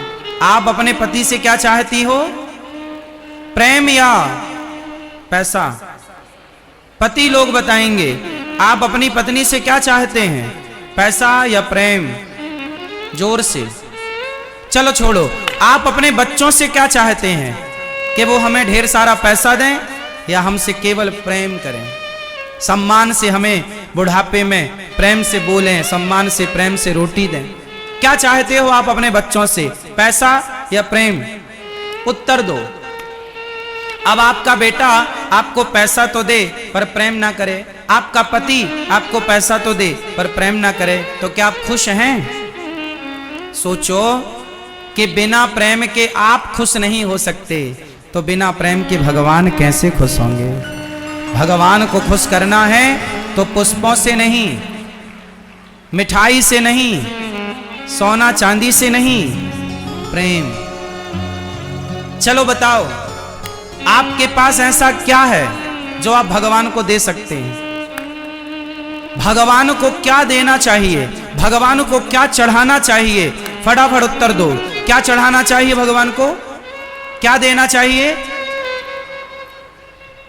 आप अपने पति से क्या चाहती हो, प्रेम या पैसा? पति लोग बताएंगे। आप अपनी पत्नी से क्या चाहते हैं, पैसा या प्रेम? जोर से। चलो छोड़ो, आप अपने बच्चों से क्या चाहते हैं, कि वो हमें ढेर सारा पैसा दें या हमसे केवल प्रेम करें, सम्मान से हमें बुढ़ापे में प्रेम से बोलें, सम्मान से प्रेम से रोटी दें? क्या चाहते हो आप अपने बच्चों से, पैसा या प्रेम? उत्तर दो। अब आपका बेटा आपको पैसा तो दे पर प्रेम ना करे, आपका पति आपको पैसा तो दे पर प्रेम ना करे, तो क्या आप खुश हैं? सोचो कि बिना प्रेम के आप खुश नहीं हो सकते, तो बिना प्रेम के भगवान कैसे खुश होंगे? भगवान को खुश करना है तो पुष्पों से नहीं, मिठाई से नहीं, सोना चांदी से नहीं, प्रेम। चलो बताओ, आपके पास ऐसा क्या है जो आप भगवान को दे सकते हैं? भगवान को क्या देना चाहिए, भगवान को क्या चढ़ाना चाहिए? फटाफट उत्तर दो। क्या चढ़ाना चाहिए भगवान को, क्या देना चाहिए,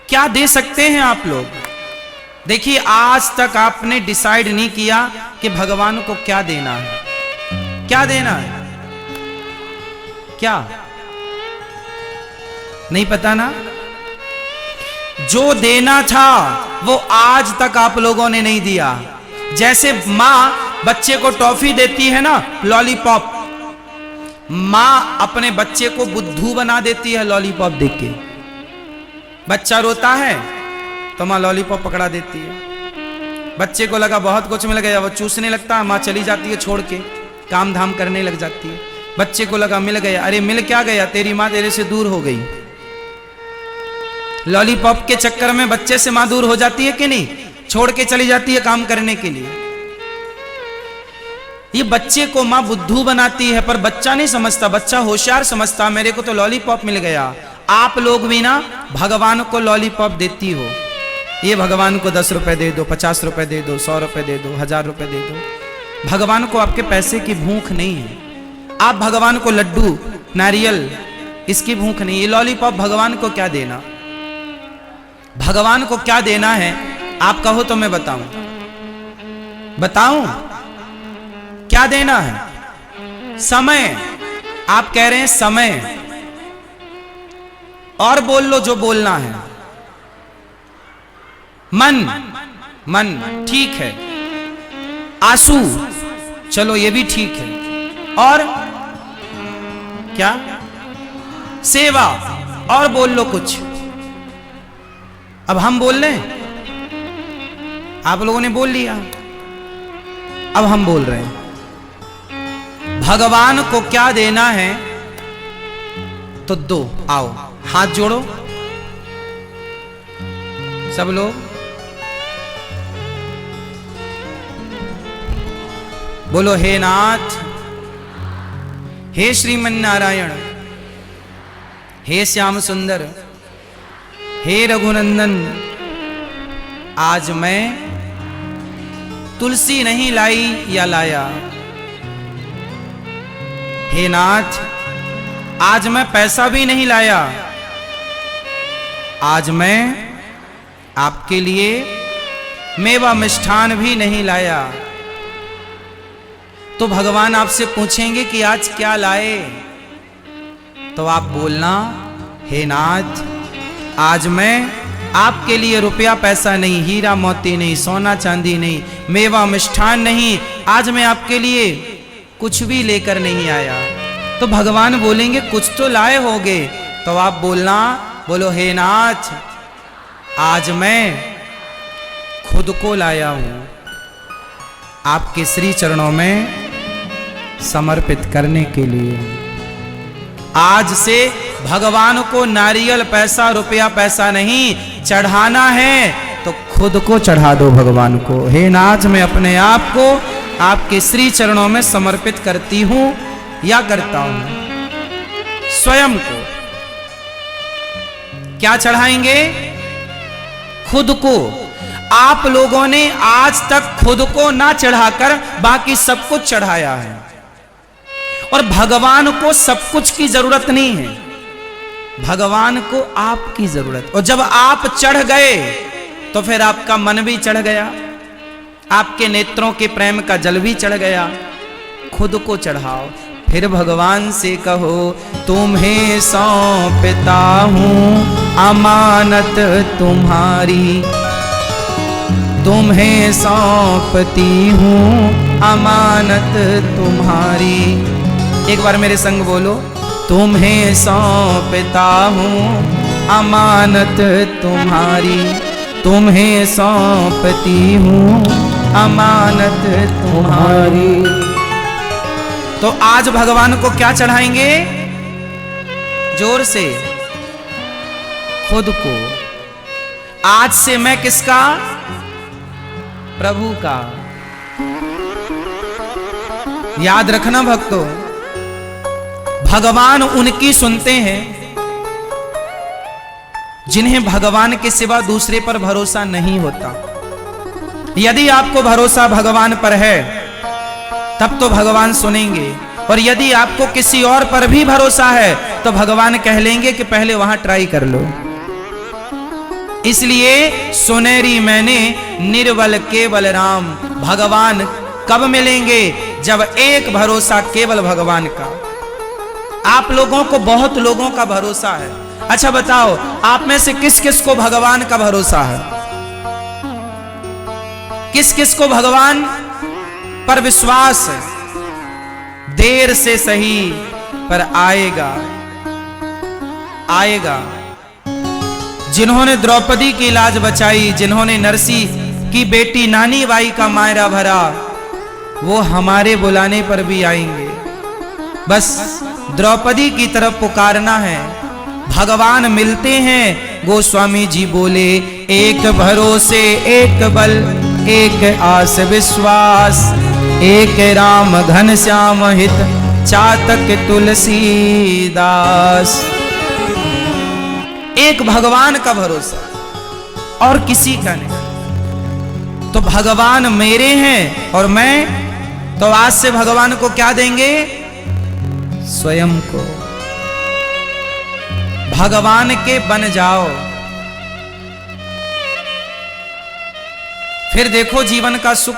क्या दे सकते हैं आप लोग? देखिए, आज तक आपने डिसाइड नहीं किया कि भगवान को क्या देना है। क्या देना है, क्या नहीं पता ना? जो देना था वो आज तक आप लोगों ने नहीं दिया। जैसे माँ बच्चे को टॉफी देती है ना, लॉलीपॉप, माँ अपने बच्चे को बुद्धू बना देती है लॉलीपॉप देख के। बच्चा रोता है तो माँ लॉलीपॉप पकड़ा देती है। बच्चे को लगा बहुत कुछ मिल गया, वो चूसने लगता है, माँ चली जाती है छोड़ के, काम धाम करने लग जाती है। बच्चे को लगा मिल गया, अरे मिल क्या गया, तेरी माँ तेरे से दूर हो गई। लॉलीपॉप के चक्कर में बच्चे से माँ दूर हो जाती है कि नहीं, छोड़ के चली जाती है काम करने के लिए। ये बच्चे को माँ बुद्धू बनाती है, पर बच्चा नहीं समझता, बच्चा होशियार समझता, मेरे को तो लॉलीपॉप मिल गया। आप लोग भी ना भगवान को लॉलीपॉप देती हो, ये भगवान को 10 रुपए दे दो, 50 रुपए दे दो, 100 रुपए दे दो, 1000 रुपए दे दो। भगवान को आपके पैसे की भूख नहीं है। आप भगवान को लड्डू, नारियल, इसकी भूख नहीं। ये लॉलीपॉप भगवान को क्या देना, भगवान को क्या देना है? आप कहो तो मैं बताऊं, बताऊं क्या देना है? समय। आप कह रहे हैं समय, और बोल लो जो बोलना है। मन, मन ठीक है। आंसू, चलो ये भी ठीक है। और क्या? सेवा। और बोल लो कुछ। अब हम बोल रहे हैं, आप लोगों ने बोल लिया, अब हम बोल रहे हैं। भगवान को क्या देना है तो दो। आओ हाथ जोड़ो सब लोग, बोलो हे नाथ, हे श्रीमन नारायण, हे श्याम सुंदर, हे रघुनंदन, आज मैं तुलसी नहीं लाई या लाया। हे नाथ, आज मैं पैसा भी नहीं लाया, आज मैं आपके लिए मेवा मिष्ठान भी नहीं लाया। तो भगवान आपसे पूछेंगे कि आज क्या लाए, तो आप बोलना हे नाथ, आज मैं आपके लिए रुपया पैसा नहीं, हीरा मोती नहीं, सोना चांदी नहीं, मेवा मिष्ठान नहीं, आज मैं आपके लिए कुछ भी लेकर नहीं आया। तो भगवान बोलेंगे कुछ तो लाए होगे, तो आप बोलना, बोलो हे नाथ, आज मैं खुद को लाया हूं आपके श्री चरणों में समर्पित करने के लिए। आज से भगवान को नारियल पैसा रुपया पैसा नहीं चढ़ाना है, तो खुद को चढ़ा दो भगवान को। हे नाथ, मैं अपने आप को आपके श्री चरणों में समर्पित करती हूं या करता हूं। स्वयं को क्या चढ़ाएंगे? खुद को। आप लोगों ने आज तक खुद को ना चढ़ाकर बाकी सब कुछ चढ़ाया है, और भगवान को सब कुछ की जरूरत नहीं है, भगवान को आपकी जरूरत। और जब आप चढ़ गए तो फिर आपका मन भी चढ़ गया, आपके नेत्रों के प्रेम का जल भी चढ़ गया। खुद को चढ़ाओ, फिर भगवान से कहो, तुम्हें सौंपता हूं अमानत तुम्हारी, तुम्हें सौंपती हूं अमानत तुम्हारी। एक बार मेरे संग बोलो, तुम्हें सौंपता हूं अमानत तुम्हारी, तुम्हें सौंपती हूं अमानत तुम्हारी। तो आज भगवान को क्या चढ़ाएंगे? जोर से, खुद को। आज से मैं किसका? प्रभु का। याद रखना भक्तों, भगवान उनकी सुनते हैं जिन्हें भगवान के सिवा दूसरे पर भरोसा नहीं होता। यदि आपको भरोसा भगवान पर है तब तो भगवान सुनेंगे, और यदि आपको किसी और पर भी भरोसा है तो भगवान कह लेंगे कि पहले वहां ट्राई कर लो। इसलिए सुनेरी मैंने निर्बल केवल राम, भगवान कब मिलेंगे? जब एक भरोसा केवल भगवान का। आप लोगों को बहुत लोगों का भरोसा है। अच्छा बताओ, आप में से किस किस को भगवान का भरोसा है? किस किस को भगवान पर विश्वास है? देर से सही पर आएगा, आएगा। जिन्होंने द्रौपदी की लाज बचाई, जिन्होंने नरसी की बेटी नानी बाई का मायरा भरा, वो हमारे बुलाने पर भी आएंगे। बस द्रौपदी की तरफ पुकारना है, भगवान मिलते हैं। गोस्वामी जी बोले, एक भरोसे एक बल, एक आस विश्वास, एक राम घन श्याम हित, चातक तुलसीदास। एक भगवान का भरोसा और किसी का नहीं। तो भगवान मेरे हैं और मैं, तो आज से भगवान को क्या देंगे? स्वयं को। भगवान के बन जाओ, फिर देखो जीवन का सुख।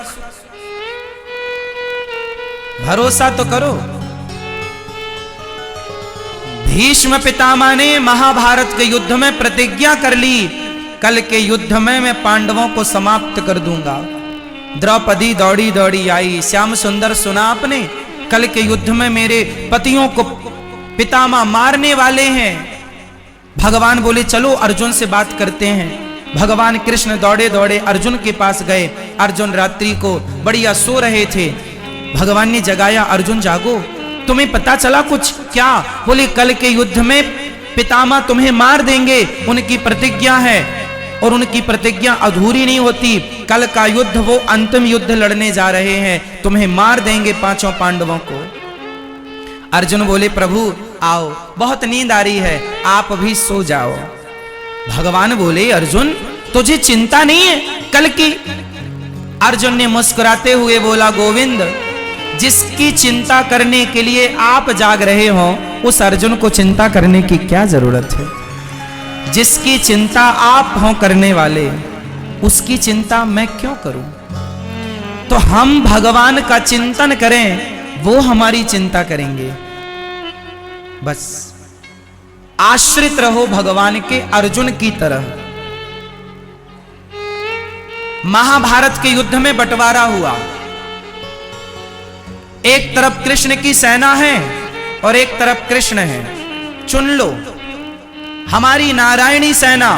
भरोसा तो करो। भीष्म पितामह ने महाभारत के युद्ध में प्रतिज्ञा कर ली, कल के युद्ध में मैं पांडवों को समाप्त कर दूंगा। द्रौपदी दौड़ी दौड़ी आई, श्याम सुंदर सुना आपने, कल के युद्ध में मेरे पतियों को पितामह मारने वाले हैं। भगवान बोले चलो अर्जुन से बात करते हैं। भगवान कृष्ण दौड़े दौड़े अर्जुन के पास गए। अर्जुन रात्रि को बढ़िया सो रहे थे। भगवान ने जगाया, अर्जुन जागो, तुम्हें पता चला कुछ? क्या? बोले कल के युद्ध में पितामह तुम्हें मार देंगे, उनकी प्रतिज्ञा है, और उनकी प्रतिज्ञा अधूरी नहीं होती। कल का युद्ध वो अंतिम युद्ध लड़ने जा रहे हैं, तुम्हें मार देंगे पांचों पांडवों को। अर्जुन बोले प्रभु आओ, बहुत नींद आ रही है, आप भी सो जाओ। भगवान बोले अर्जुन तुझे चिंता नहीं है कल की? अर्जुन ने मुस्कुराते हुए बोला गोविंद, जिसकी चिंता करने के लिए आप जाग रहे हो उस अर्जुन को चिंता करने की क्या जरूरत है? जिसकी चिंता आप हो करने वाले, उसकी चिंता मैं क्यों करूं? तो हम भगवान का चिंतन करें, वो हमारी चिंता करेंगे। बस आश्रित रहो भगवान के अर्जुन की तरह। महाभारत के युद्ध में बंटवारा हुआ, एक तरफ कृष्ण की सेना है और एक तरफ कृष्ण है, चुन लो। हमारी नारायणी सेना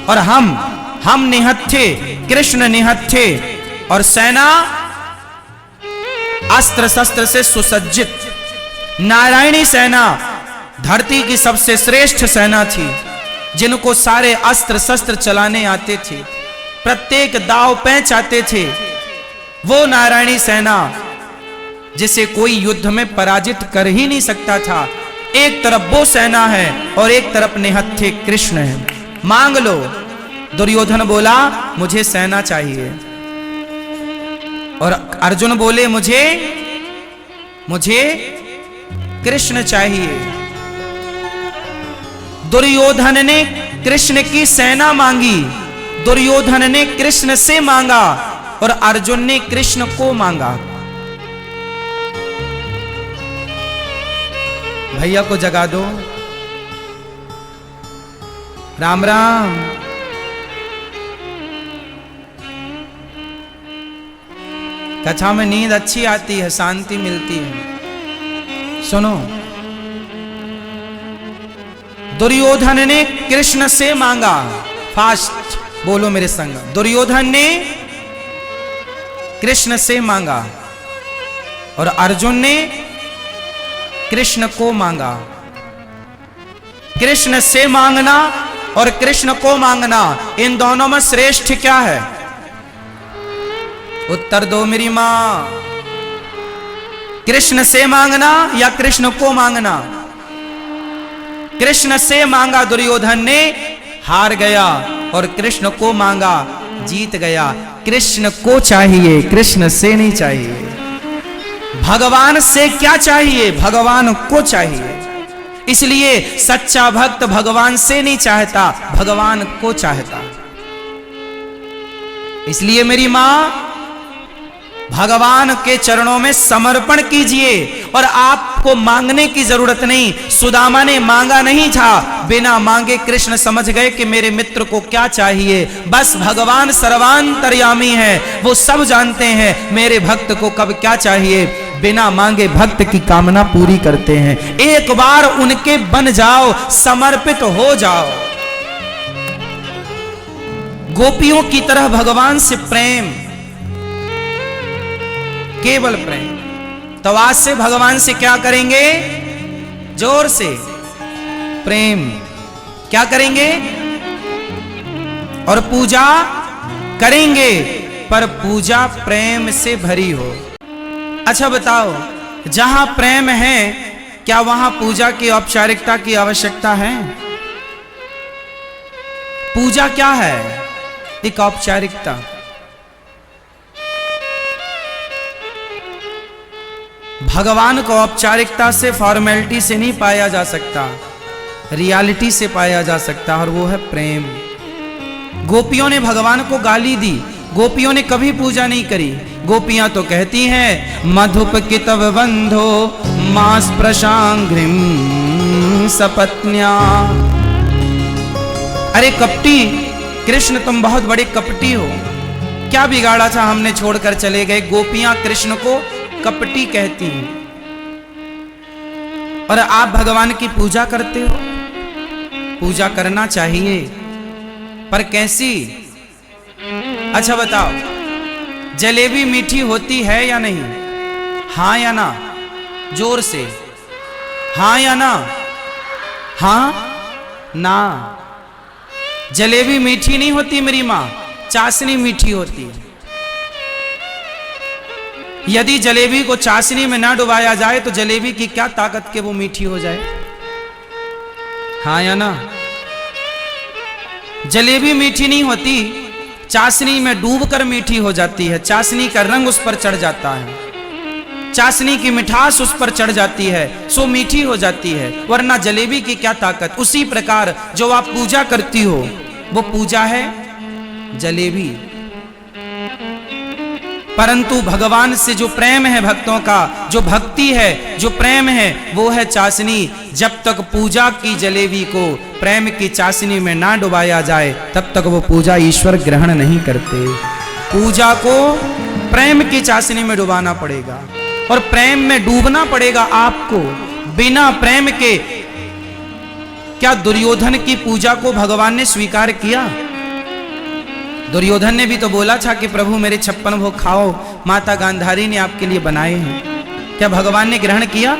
और हम निहत्थे, कृष्ण निहत्थे और सेना अस्त्र शस्त्र से सुसज्जित। नारायणी सेना धरती की सबसे श्रेष्ठ सेना थी, जिनको सारे अस्त्र शस्त्र चलाने आते थे, प्रत्येक दाव पैंच आते थे। वो नारायणी सेना जिसे कोई युद्ध में पराजित कर ही नहीं सकता था। एक तरफ वो सेना है और एक तरफ निहत्थे कृष्ण है। मांग लो। दुर्योधन बोला मुझे सेना चाहिए, और अर्जुन बोले मुझे कृष्ण चाहिए। दुर्योधन ने कृष्ण की सेना मांगी, दुर्योधन ने कृष्ण से मांगा और अर्जुन ने कृष्ण को मांगा। भैया को जगा दो। राम राम। कथा में नींद अच्छी आती है, शांति मिलती है। सुनो, दुर्योधन ने कृष्ण से मांगा। फास्ट बोलो मेरे संग। दुर्योधन ने कृष्ण से मांगा और अर्जुन ने कृष्ण को मांगा। कृष्ण से मांगना और कृष्ण को मांगना, इन दोनों में श्रेष्ठ क्या है? उत्तर दो मेरी मां। कृष्ण से मांगना या कृष्ण को मांगना? कृष्ण से मांगा दुर्योधन ने, हार गया, और कृष्ण को मांगा, जीत गया। कृष्ण को चाहिए, कृष्ण से नहीं चाहिए। भगवान से क्या चाहिए? भगवान को चाहिए। इसलिए सच्चा भक्त भगवान से नहीं चाहता, भगवान को चाहता। इसलिए मेरी मां, भगवान के चरणों में समर्पण कीजिए और आपको मांगने की जरूरत नहीं। सुदामा ने मांगा नहीं था, बिना मांगे कृष्ण समझ गए कि मेरे मित्र को क्या चाहिए। बस भगवान सर्वांतर्यामी है, वो सब जानते हैं मेरे भक्त को कब क्या चाहिए। बिना मांगे भक्त की कामना पूरी करते हैं। एक बार उनके बन जाओ, समर्पित हो जाओ। गोपियों की तरह भगवान से प्रेम, केवल प्रेम। तो आज से भगवान से क्या करेंगे? जोर से प्रेम। क्या करेंगे? और पूजा करेंगे, पर पूजा प्रेम से भरी हो। अच्छा बताओ, जहां प्रेम है क्या वहां पूजा की औपचारिकता की आवश्यकता है? पूजा क्या है? एक औपचारिकता। भगवान को औपचारिकता से, फॉर्मेलिटी से नहीं पाया जा सकता, रियलिटी से पाया जा सकता, और वो है प्रेम। गोपियों ने भगवान को गाली दी, गोपियों ने कभी पूजा नहीं करी। गोपियां तो कहती हैं मधुप कितव बंधो मास प्रशांघ्रिम सपत्न्या। अरे कपटी कृष्ण, तुम बहुत बड़े कपटी हो, क्या बिगाड़ा था हमने छोड़कर चले गए। गोपियां कृष्ण को कपटी कहती हैं, और आप भगवान की पूजा करते हो। पूजा करना चाहिए, पर कैसी? अच्छा बताओ, जलेबी मीठी होती है या नहीं? हाँ या ना? जोर से हाँ या ना? हाँ ना? जलेबी मीठी नहीं होती मेरी मां, चाशनी मीठी होती है। यदि जलेबी को चाशनी में ना डुबाया जाए तो जलेबी की क्या ताकत के वो मीठी हो जाए? हाँ या ना? जलेबी मीठी नहीं होती, चाशनी में डूबकर मीठी हो जाती है। चाशनी का रंग उस पर चढ़ जाता है, चाशनी की मिठास उस पर चढ़ जाती है, सो मीठी हो जाती है। वरना जलेबी की क्या ताकत। उसी प्रकार जो आप पूजा करती हो वो पूजा है जलेबी। परंतु भगवान से जो प्रेम है भक्तों का, जो भक्ति है, जो प्रेम है, वो है चाशनी। जब तक पूजा की जलेबी को प्रेम की चाशनी में ना डुबाया जाए तब तक वो पूजा ईश्वर ग्रहण नहीं करते। पूजा को प्रेम की चाशनी में डुबाना पड़ेगा और प्रेम में डूबना पड़ेगा आपको। बिना प्रेम के क्या दुर्योधन की पूजा को भगवान ने स्वीकार किया? दुर्योधन ने भी तो बोला था कि प्रभु मेरे 56 भोग खाओ, माता गांधारी ने आपके लिए बनाए हैं। क्या भगवान ने ग्रहण किया?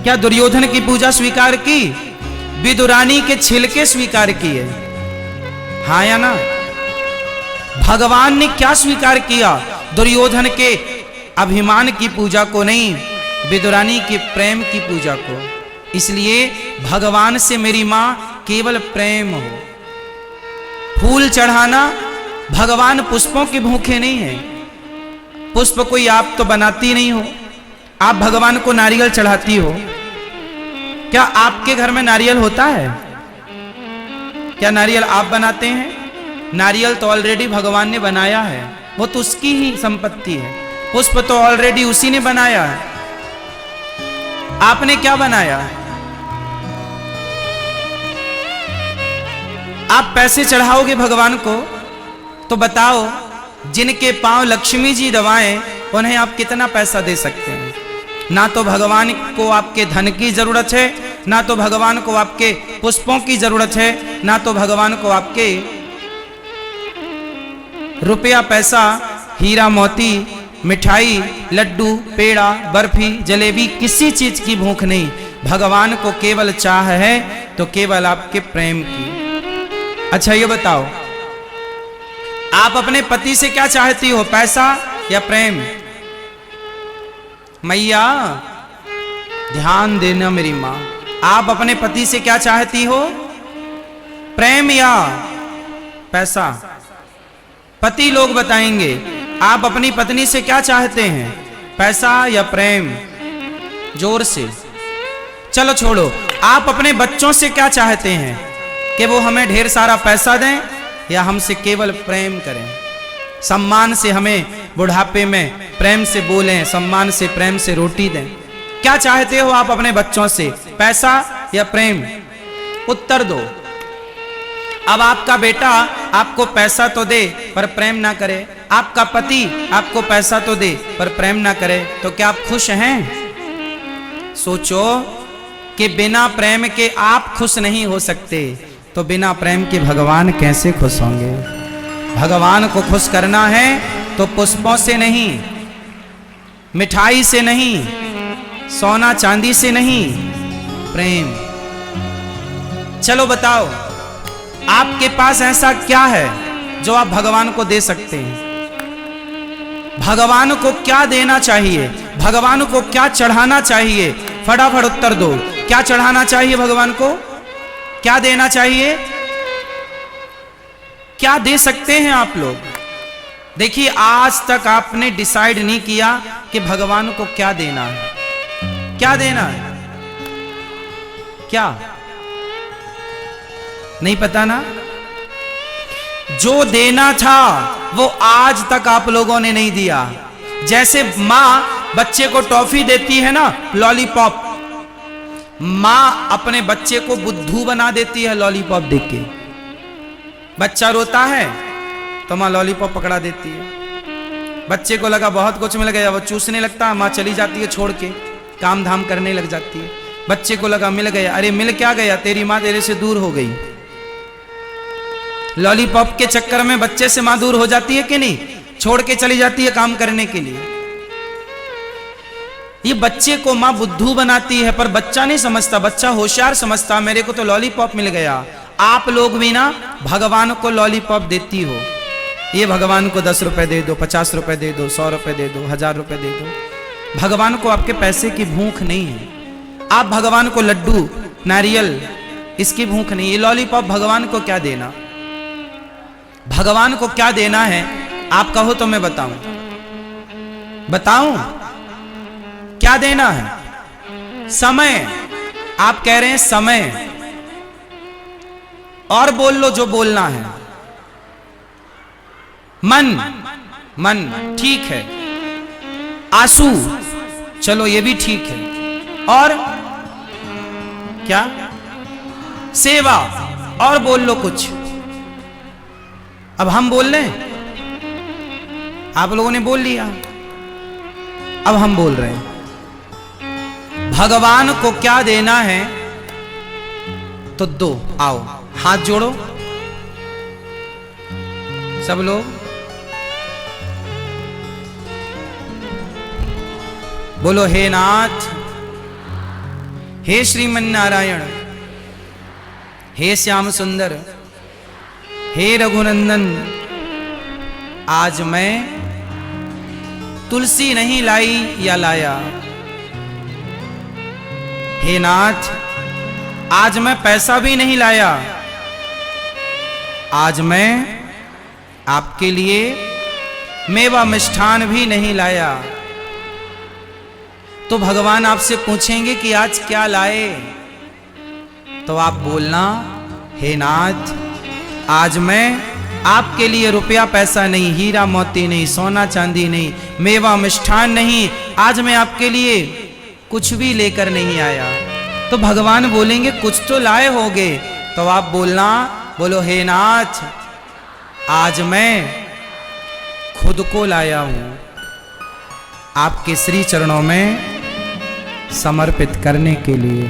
क्या दुर्योधन की पूजा स्वीकार की? विदुरानी के छिलके स्वीकार किए, हाँ या ना? भगवान ने क्या स्वीकार किया? दुर्योधन के अभिमान की पूजा को नहीं, विदुरानी के प्रेम की पूजा को। इसलिए भगवान से मेरी मां केवल प्रेम हो। फूल चढ़ाना, भगवान पुष्पों के भूखे नहीं है। पुष्प कोई आप तो बनाती नहीं हो, आप भगवान को नारियल चढ़ाती हो। क्या आपके घर में नारियल होता है? क्या नारियल आप बनाते हैं? नारियल तो ऑलरेडी भगवान ने बनाया है, वो तो उसकी ही संपत्ति है। पुष्प तो ऑलरेडी उसी ने बनाया है, आपने क्या बनाया? आप पैसे चढ़ाओगे भगवान को तो बताओ, जिनके पांव लक्ष्मी जी दबाएं उन्हें आप कितना पैसा दे सकते हैं? ना तो भगवान को आपके धन की जरूरत है, ना तो भगवान को आपके पुष्पों की जरूरत है, ना तो भगवान को आपके रुपया पैसा, हीरा मोती, मिठाई, लड्डू, पेड़ा, बर्फी, जलेबी, किसी चीज की भूख नहीं। भगवान को केवल चाह है तो केवल आपके प्रेम की। अच्छा ये बताओ, आप अपने पति से क्या चाहती हो, पैसा या प्रेम? मैया ध्यान देना मेरी मां, आप अपने पति से क्या चाहती हो, प्रेम या पैसा? पति लोग बताएंगे। आप अपनी पत्नी से क्या चाहते हैं, पैसा या प्रेम? जोर से। चलो छोड़ो, आप अपने बच्चों से क्या चाहते हैं, कि वो हमें ढेर सारा पैसा दें या हमसे केवल प्रेम करें, सम्मान से हमें बुढ़ापे में प्रेम से बोलें, सम्मान से प्रेम से रोटी दें? क्या चाहते हो आप अपने बच्चों से, पैसा या प्रेम? उत्तर दो। अब आपका बेटा आपको पैसा तो दे पर प्रेम ना करे, आपका पति आपको पैसा तो दे पर प्रेम ना करे, तो क्या आप खुश हैं? सोचो कि बिना प्रेम के आप खुश नहीं हो सकते, तो बिना प्रेम के भगवान कैसे खुश होंगे? भगवान को खुश करना है तो पुष्पों से नहीं, मिठाई से नहीं, सोना चांदी से नहीं, प्रेम। चलो बताओ, आपके पास ऐसा क्या है जो आप भगवान को दे सकते हैं? भगवान को क्या देना चाहिए, भगवान को क्या चढ़ाना चाहिए? फटाफट उत्तर दो। क्या चढ़ाना चाहिए भगवान को, क्या देना चाहिए, क्या दे सकते हैं आप लोग? देखिए, आज तक आपने डिसाइड नहीं किया कि भगवान को क्या देना है। क्या देना है, क्या नहीं पता ना? जो देना था वो आज तक आप लोगों ने नहीं दिया। जैसे माँ बच्चे को टॉफी देती है ना, लॉलीपॉप, माँ अपने बच्चे को बुद्धू बना देती है लॉलीपॉप देख के। बच्चा रोता है तो माँ लॉलीपॉप पकड़ा देती है। बच्चे को लगा बहुत कुछ मिल गया, वो चूसने लगता है, माँ चली जाती है छोड़ के, काम धाम करने लग जाती है। बच्चे को लगा मिल गया, अरे मिल क्या गया, तेरी माँ तेरे से दूर हो गई। लॉलीपॉप के चक्कर में बच्चे से मां दूर हो जाती है कि नहीं, छोड़ के चली जाती है काम करने के लिए। ये बच्चे को मां बुद्धू बनाती है, पर बच्चा नहीं समझता, बच्चा होशियार समझता, मेरे को तो लॉलीपॉप मिल गया। आप लोग भी ना भगवान को लॉलीपॉप देती हो, ये भगवान को 10 रुपए दे दो, 50 रुपए दे दो, 100 रुपए दे दो, 1000 रुपए दे दो। भगवान को आपके पैसे की भूख नहीं है। आप भगवान को लड्डू, नारियल, इसकी भूख नहीं। ये लॉलीपॉप भगवान को क्या देना, भगवान को क्या देना है आप कहो तो मैं बताऊं, बताऊं क्या देना है? समय। आप कह रहे हैं समय, और बोल लो जो बोलना है। मन, मन ठीक है, आंसू चलो ये भी ठीक है, और क्या सेवा, और बोल लो कुछ। अब हम बोल रहे हैं, आप लोगों ने बोल लिया, अब हम बोल रहे हैं। भगवान को क्या देना है तो दो, आओ हाथ जोड़ो सब लोग, बोलो हे नाथ, हे श्रीमन नारायण, हे श्याम सुंदर, हे रघुनंदन, आज मैं तुलसी नहीं लाई या लाया। हे नाथ, आज मैं पैसा भी नहीं लाया, आज मैं आपके लिए मेवा मिष्ठान भी नहीं लाया। तो भगवान आपसे पूछेंगे कि आज क्या लाए, तो आप बोलना हे नाथ, आज मैं आपके लिए रुपया पैसा नहीं, हीरा मोती नहीं, सोना चांदी नहीं, मेवा मिष्ठान नहीं, आज मैं आपके लिए कुछ भी लेकर नहीं आया। तो भगवान बोलेंगे कुछ तो लाए होगे, तो आप बोलना, बोलो हे नाथ, आज मैं खुद को लाया हूं आपके श्री चरणों में समर्पित करने के लिए।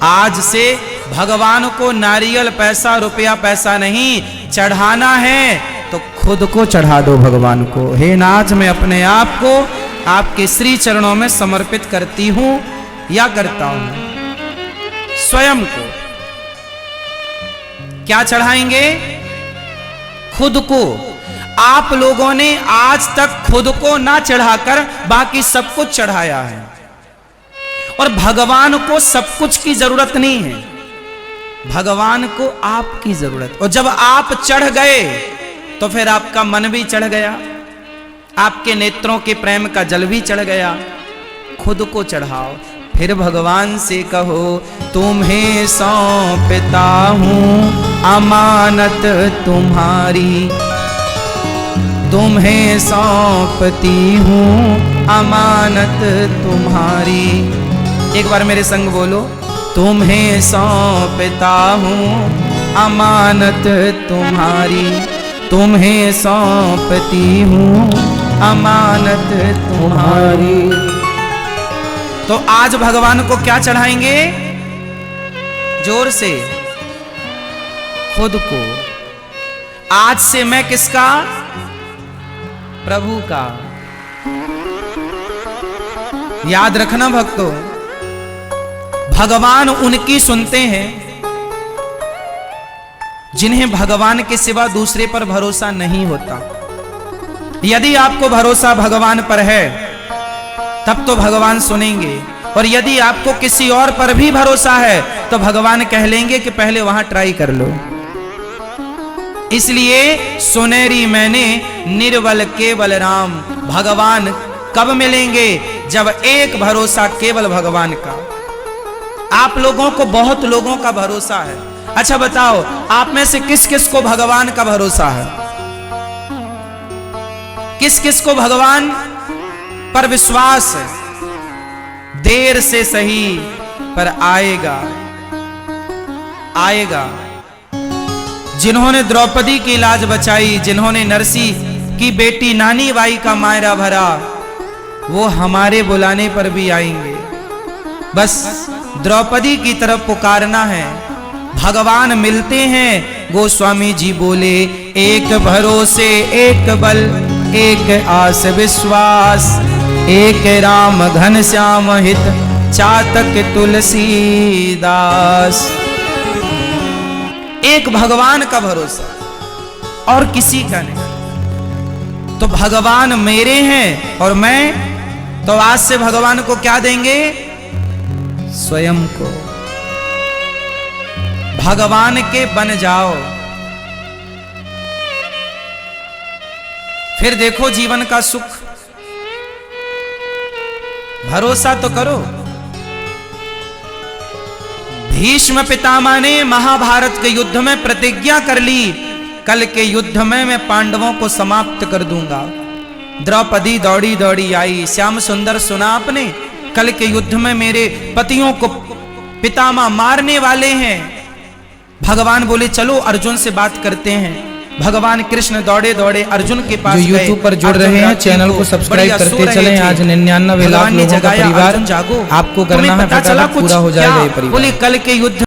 आज से भगवान को नारियल पैसा रुपया पैसा नहीं चढ़ाना है, तो खुद को चढ़ा दो भगवान को। हे नाथ, मैं अपने आप को आपके श्री चरणों में समर्पित करती हूं या करता हूं। स्वयं को क्या चढ़ाएंगे? खुद को। आप लोगों ने आज तक खुद को ना चढ़ाकर बाकी सब कुछ चढ़ाया है, और भगवान को सब कुछ की जरूरत नहीं है, भगवान को आपकी जरूरत। और जब आप चढ़ गए तो फिर आपका मन भी चढ़ गया, आपके नेत्रों के प्रेम का जल भी चढ़ गया। खुद को चढ़ाओ, फिर भगवान से कहो, तुम्हें सौंपता हूं अमानत तुम्हारी, तुम्हें सौंपती हूं अमानत तुम्हारी। एक बार मेरे संग बोलो, तुम्हें सौंपता हूं अमानत तुम्हारी, तुम्हें सौंपती हूं अमानत तुम्हारी। तो आज भगवान को क्या चढ़ाएंगे? जोर से, खुद को। आज से मैं किसका? प्रभु का। याद रखना भक्तों, भगवान उनकी सुनते हैं जिन्हें भगवान के सिवा दूसरे पर भरोसा नहीं होता। यदि आपको भरोसा भगवान पर है तब तो भगवान सुनेंगे, और यदि आपको किसी और पर भी भरोसा है तो भगवान कह लेंगे कि पहले वहां ट्राई कर लो। इसलिए सुनेरी मैंने निर्बल केवल राम, भगवान कब मिलेंगे? जब एक भरोसा केवल भगवान का। आप लोगों को बहुत लोगों का भरोसा है। अच्छा बताओ, आप में से किस किस को भगवान का भरोसा है? किस किस को भगवान पर विश्वास है? देर से सही पर आएगा, आएगा। जिन्होंने द्रौपदी की लाज बचाई, जिन्होंने नरसी की बेटी नानी बाई का मायरा भरा, वो हमारे बुलाने पर भी आएंगे। बस द्रौपदी की तरफ पुकारना है, भगवान मिलते हैं। गोस्वामी जी बोले, एक भरोसे एक बल, एक आस विश्वास, एक राम घन श्याम हित, चातक तुलसीदास। एक भगवान का भरोसा और किसी का नहीं। तो भगवान मेरे हैं और मैं, तो आज से भगवान को क्या देंगे? स्वयं को। भगवान के बन जाओ, फिर देखो जीवन का सुख। भरोसा तो करो। भीष्म पितामह ने महाभारत के युद्ध में प्रतिज्ञा कर ली कल के युद्ध में मैं पांडवों को समाप्त कर दूंगा। द्रौपदी दौड़ी दौड़ी आई, श्याम सुंदर सुना आपने, कल के युद्ध में मेरे पतियों को पितामह मारने वाले हैं। भगवान बोले चलो अर्जुन से बात करते हैं। भगवान कृष्ण दौड़े दौड़े अर्जुन के पास जो यूट्यूब पर जुड़ रहे हैं चैनल को सब्सक्राइब करते चलें। आज 99 लाख लोगों का परिवार, आपको करना है फटाफट पूरा हो जाएगा ये परिवार। बोले कल के युद्ध